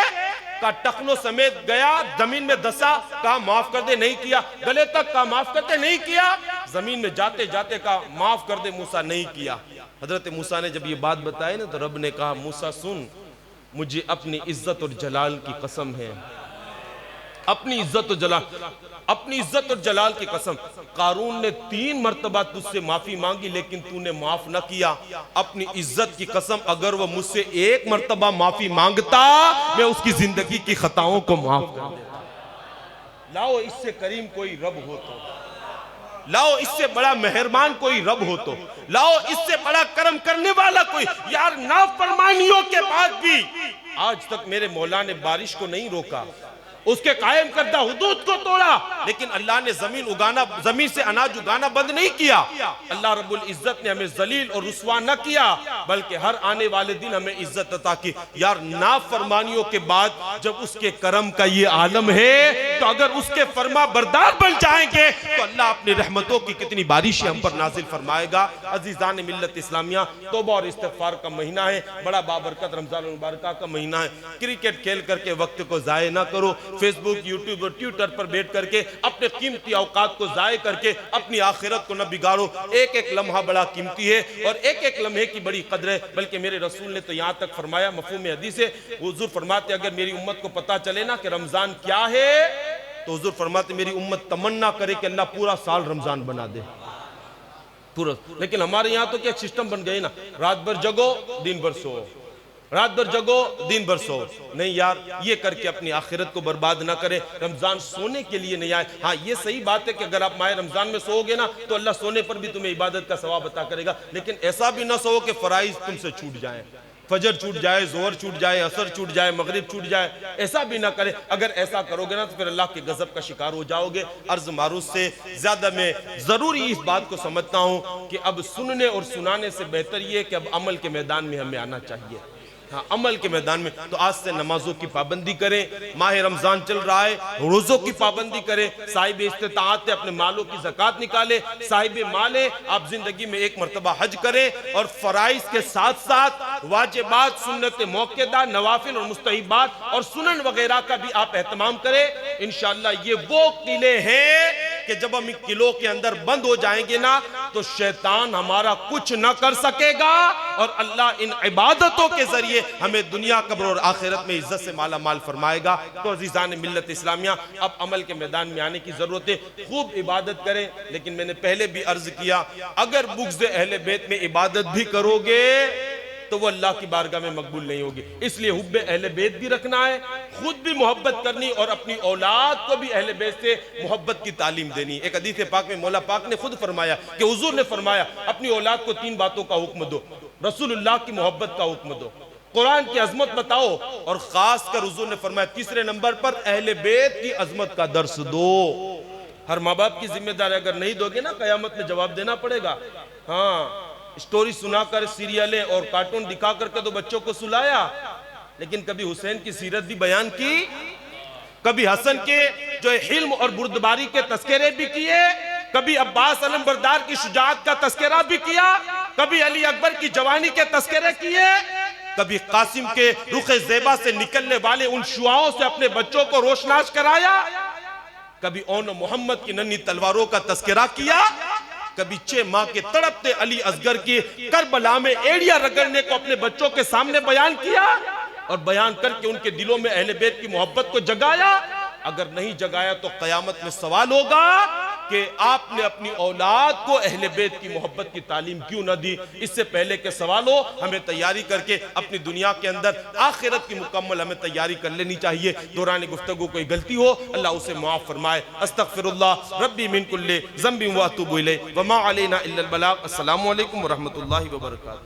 Speaker 2: का टखनों समेत गया, जमीन में धंसा, कहा माफ कर दे, नहीं किया। गले तक कहा माफ करते, नहीं किया। जमीन में जाते जाते कहा माफ कर दे मूसा, नहीं किया। हजरत मूसा ने जब ये बात बताई ना तो रब ने कहा मूसा सुन, मुझे अपनी इज्जत और जलाल की कसम है, अपनी इज्जत और जलाल, अपनी इज्जत और जलाल की कसम, कारून ने 3 मरतबा तुझसे माफी मांगी लेकिन तूने माफ न किया। अपनी इज्जत की कसम, अगर वो मुझसे 1 मरतबा माफी मांगता मैं उसकी जिंदगी की खताओं को माफ कर देता। लाओ इससे करीम कोई रब हो तो, लाओ इससे बड़ा मेहरबान कोई रब हो तो, लाओ इससे बड़ा करम करने वाला कोई। यार नाफरमानियों के बाद भी आज तक मेरे मौला ने बारिश को नहीं रोका, उसके कायम करदा हुदूद को तोड़ा, लेकिन अल्लाह ने जमीन उगाना, जमीन से अनाज उगाना बंद नहीं किया। अल्लाह रब्बुल इज्जत ने हमें जलील और रुस्वा न किया, बल्कि हर आने वाले दिन हमें इज्जत अता की। यार नाफरमानियों के बाद जब उसके करम का ये आलम है, तो अगर उसके फरमा बरदार बन जाएंगे तो अल्लाह अपनी रहमतों की कितनी बारिशें हम पर नाजिल फरमाएगा। अजीजान मिल्लत इस्लामिया, तौबा और इस्तिग़फ़ार का महीना है, बड़ा बाबरकत रमजान मुबारक का महीना है। क्रिकेट खेल करके वक्त को जाया ना करो, फेसबुक, यूट्यूब और ट्विटर पर बैठ करके अपने कीमती औकात को जाया करके अपनी आखिरत को न बिगाड़ो। एक एक लम्हा बड़ा कीमती है और एक एक लम्हे की बड़ी कदर है। बल्कि मेरे रसूल ने तो यहाँ तक फरमाया, मफ़हूम हदीस है, हुजूर फरमाते अगर मेरी उम्मत को पता चले ना कि रमजान क्या है, तो हुजूर फरमाते मेरी उम्मत तमन्ना करे कि अल्लाह पूरा साल रमजान बना दे, पूरा। लेकिन हमारे यहाँ तो क्या सिस्टम बन गए ना, रात भर जगो दिन भर सो, रात भर जगो दिन भर सो। नहीं यार, ये करके अपनी आखिरत को बर्बाद ना करें। रमजान सोने के लिए नहीं आए। हाँ, ये सही बात है कि अगर आप माह रमजान में सोओगे ना तो अल्लाह सोने पर भी तुम्हें इबादत का सवाब अता करेगा, लेकिन ऐसा भी ना सो कि फराइज तुमसे छूट जाए, फजर छूट जाए, जोहर छूट जाए, असर छूट जाए, मगरिब छूट जाए, ऐसा भी ना करे। अगर ऐसा करोगे ना तो फिर अल्लाह के गजब का शिकार हो जाओगे। अर्ज मारूफ से ज्यादा मैं जरूरी इस बात को समझता हूँ कि अब सुनने और सुनाने से बेहतर ये कि अब अमल के मैदान में हमें आना चाहिए। हाँ, अमल के मैदान में। तो आज से नमाजों की पाबंदी करें, माह रमजान चल रहा है, रोजों की पाबंदी करें, साहिब इस्तिताअत अपने मालों की ज़कात निकाले, साहिब माले आप जिंदगी में 1 मरतबा हज करें और फराइज के साथ साथ वाजिबात, सुन्नत मौकेदा, नवाफिल और मुस्तहिबात और सुनन वगैरह का भी आप एहतमाम करें। इंशाअल्लाह ये वो किले हैं कि जब हम इन किलों के अंदर बंद हो जाएंगे ना तो शैतान हमारा कुछ ना कर सकेगा और अल्लाह इन इबादतों के जरिए हमें दुनिया कब्र और आखिरत में इज्जत से माला माल फरमाएगा। तो अजीजान मिल्लत इस्लामिया, अब अमल के मैदान में आने की जरूरत है। खूब इबादत करें, लेकिन मैंने पहले भी अर्ज किया, अगर बुग़्ज़ अहले बैत में इबादत भी करोगे तो वो अल्लाह की बारगाह में मकबूल नहीं होगी। इसलिए हुब्बे अहले बैत भी रखना है, खुद भी मोहब्बत करनी और अपनी औलाद को भी अहले बैत से मोहब्बत की तालीम देनी। एक हदीस पाक में मौला पाक ने खुद फरमाया कि हुजूर ने फरमाया अपनी औलाद को 3 बातों का हुक्म दो, रसूलुल्लाह की मोहब्बत का हुक्म दो, कुरान की अजमत बताओ और खास कर हुजूर ने फरमाया तीसरे नंबर पर अहले बैत की अजमत का दर्स दो। हर माँ बाप की जिम्मेदारी अगर नहीं दोगे ना, कयामत में जवाब देना पड़ेगा। हाँ, स्टोरी सुनाकर, सीरियलें और कार्टून दिखा करके तो बच्चों को सुलाया, लेकिन कभी हुसैन की सीरत भी बयान की, कभी हसन के जो हिल्म और बुर्दबारी के तस्करे भी किए, कभी अब्बास अलमबरदार की शुजाअत का तस्करा भी किया, कभी अली अकबर की जवानी के तस्करे किए, कभी कासिम के रुखे ज़ेबा से निकलने वाले उन शुआओं से अपने बच्चों को रोशनाश कराया, कभी ओन मोहम्मद की नन्ही तलवारों का तस्करा किया, कभी 6 माह के तड़पते अली असगर की करबला में एड़िया रगड़ने को अपने बच्चों के सामने बयान किया और बयान करके उनके दिलों में अहले बैत की मोहब्बत को जगाया। अगर नहीं जगाया तो कयामत में सवाल होगा कि आपने अपनी औलाद को अहले बैत की मोहब्बत की तालीम क्यों न दी। इससे पहले के सवाल हो, हमें तैयारी करके अपनी दुनिया के अंदर आखिरत की मुकम्मल हमें तैयारी कर लेनी चाहिए। दौरान गुफ्तगू कोई गलती हो अल्लाह उसे माफ फरमाए। अस्तगफिरुल्लाह रब्बी मिन कुल्ली ज़ंबिन व अतूबु इलैहि व मा अलैना इल्लल बलाग। अस्सलामु अलैकुम व रहमतुल्लाहि व बरकातुहू।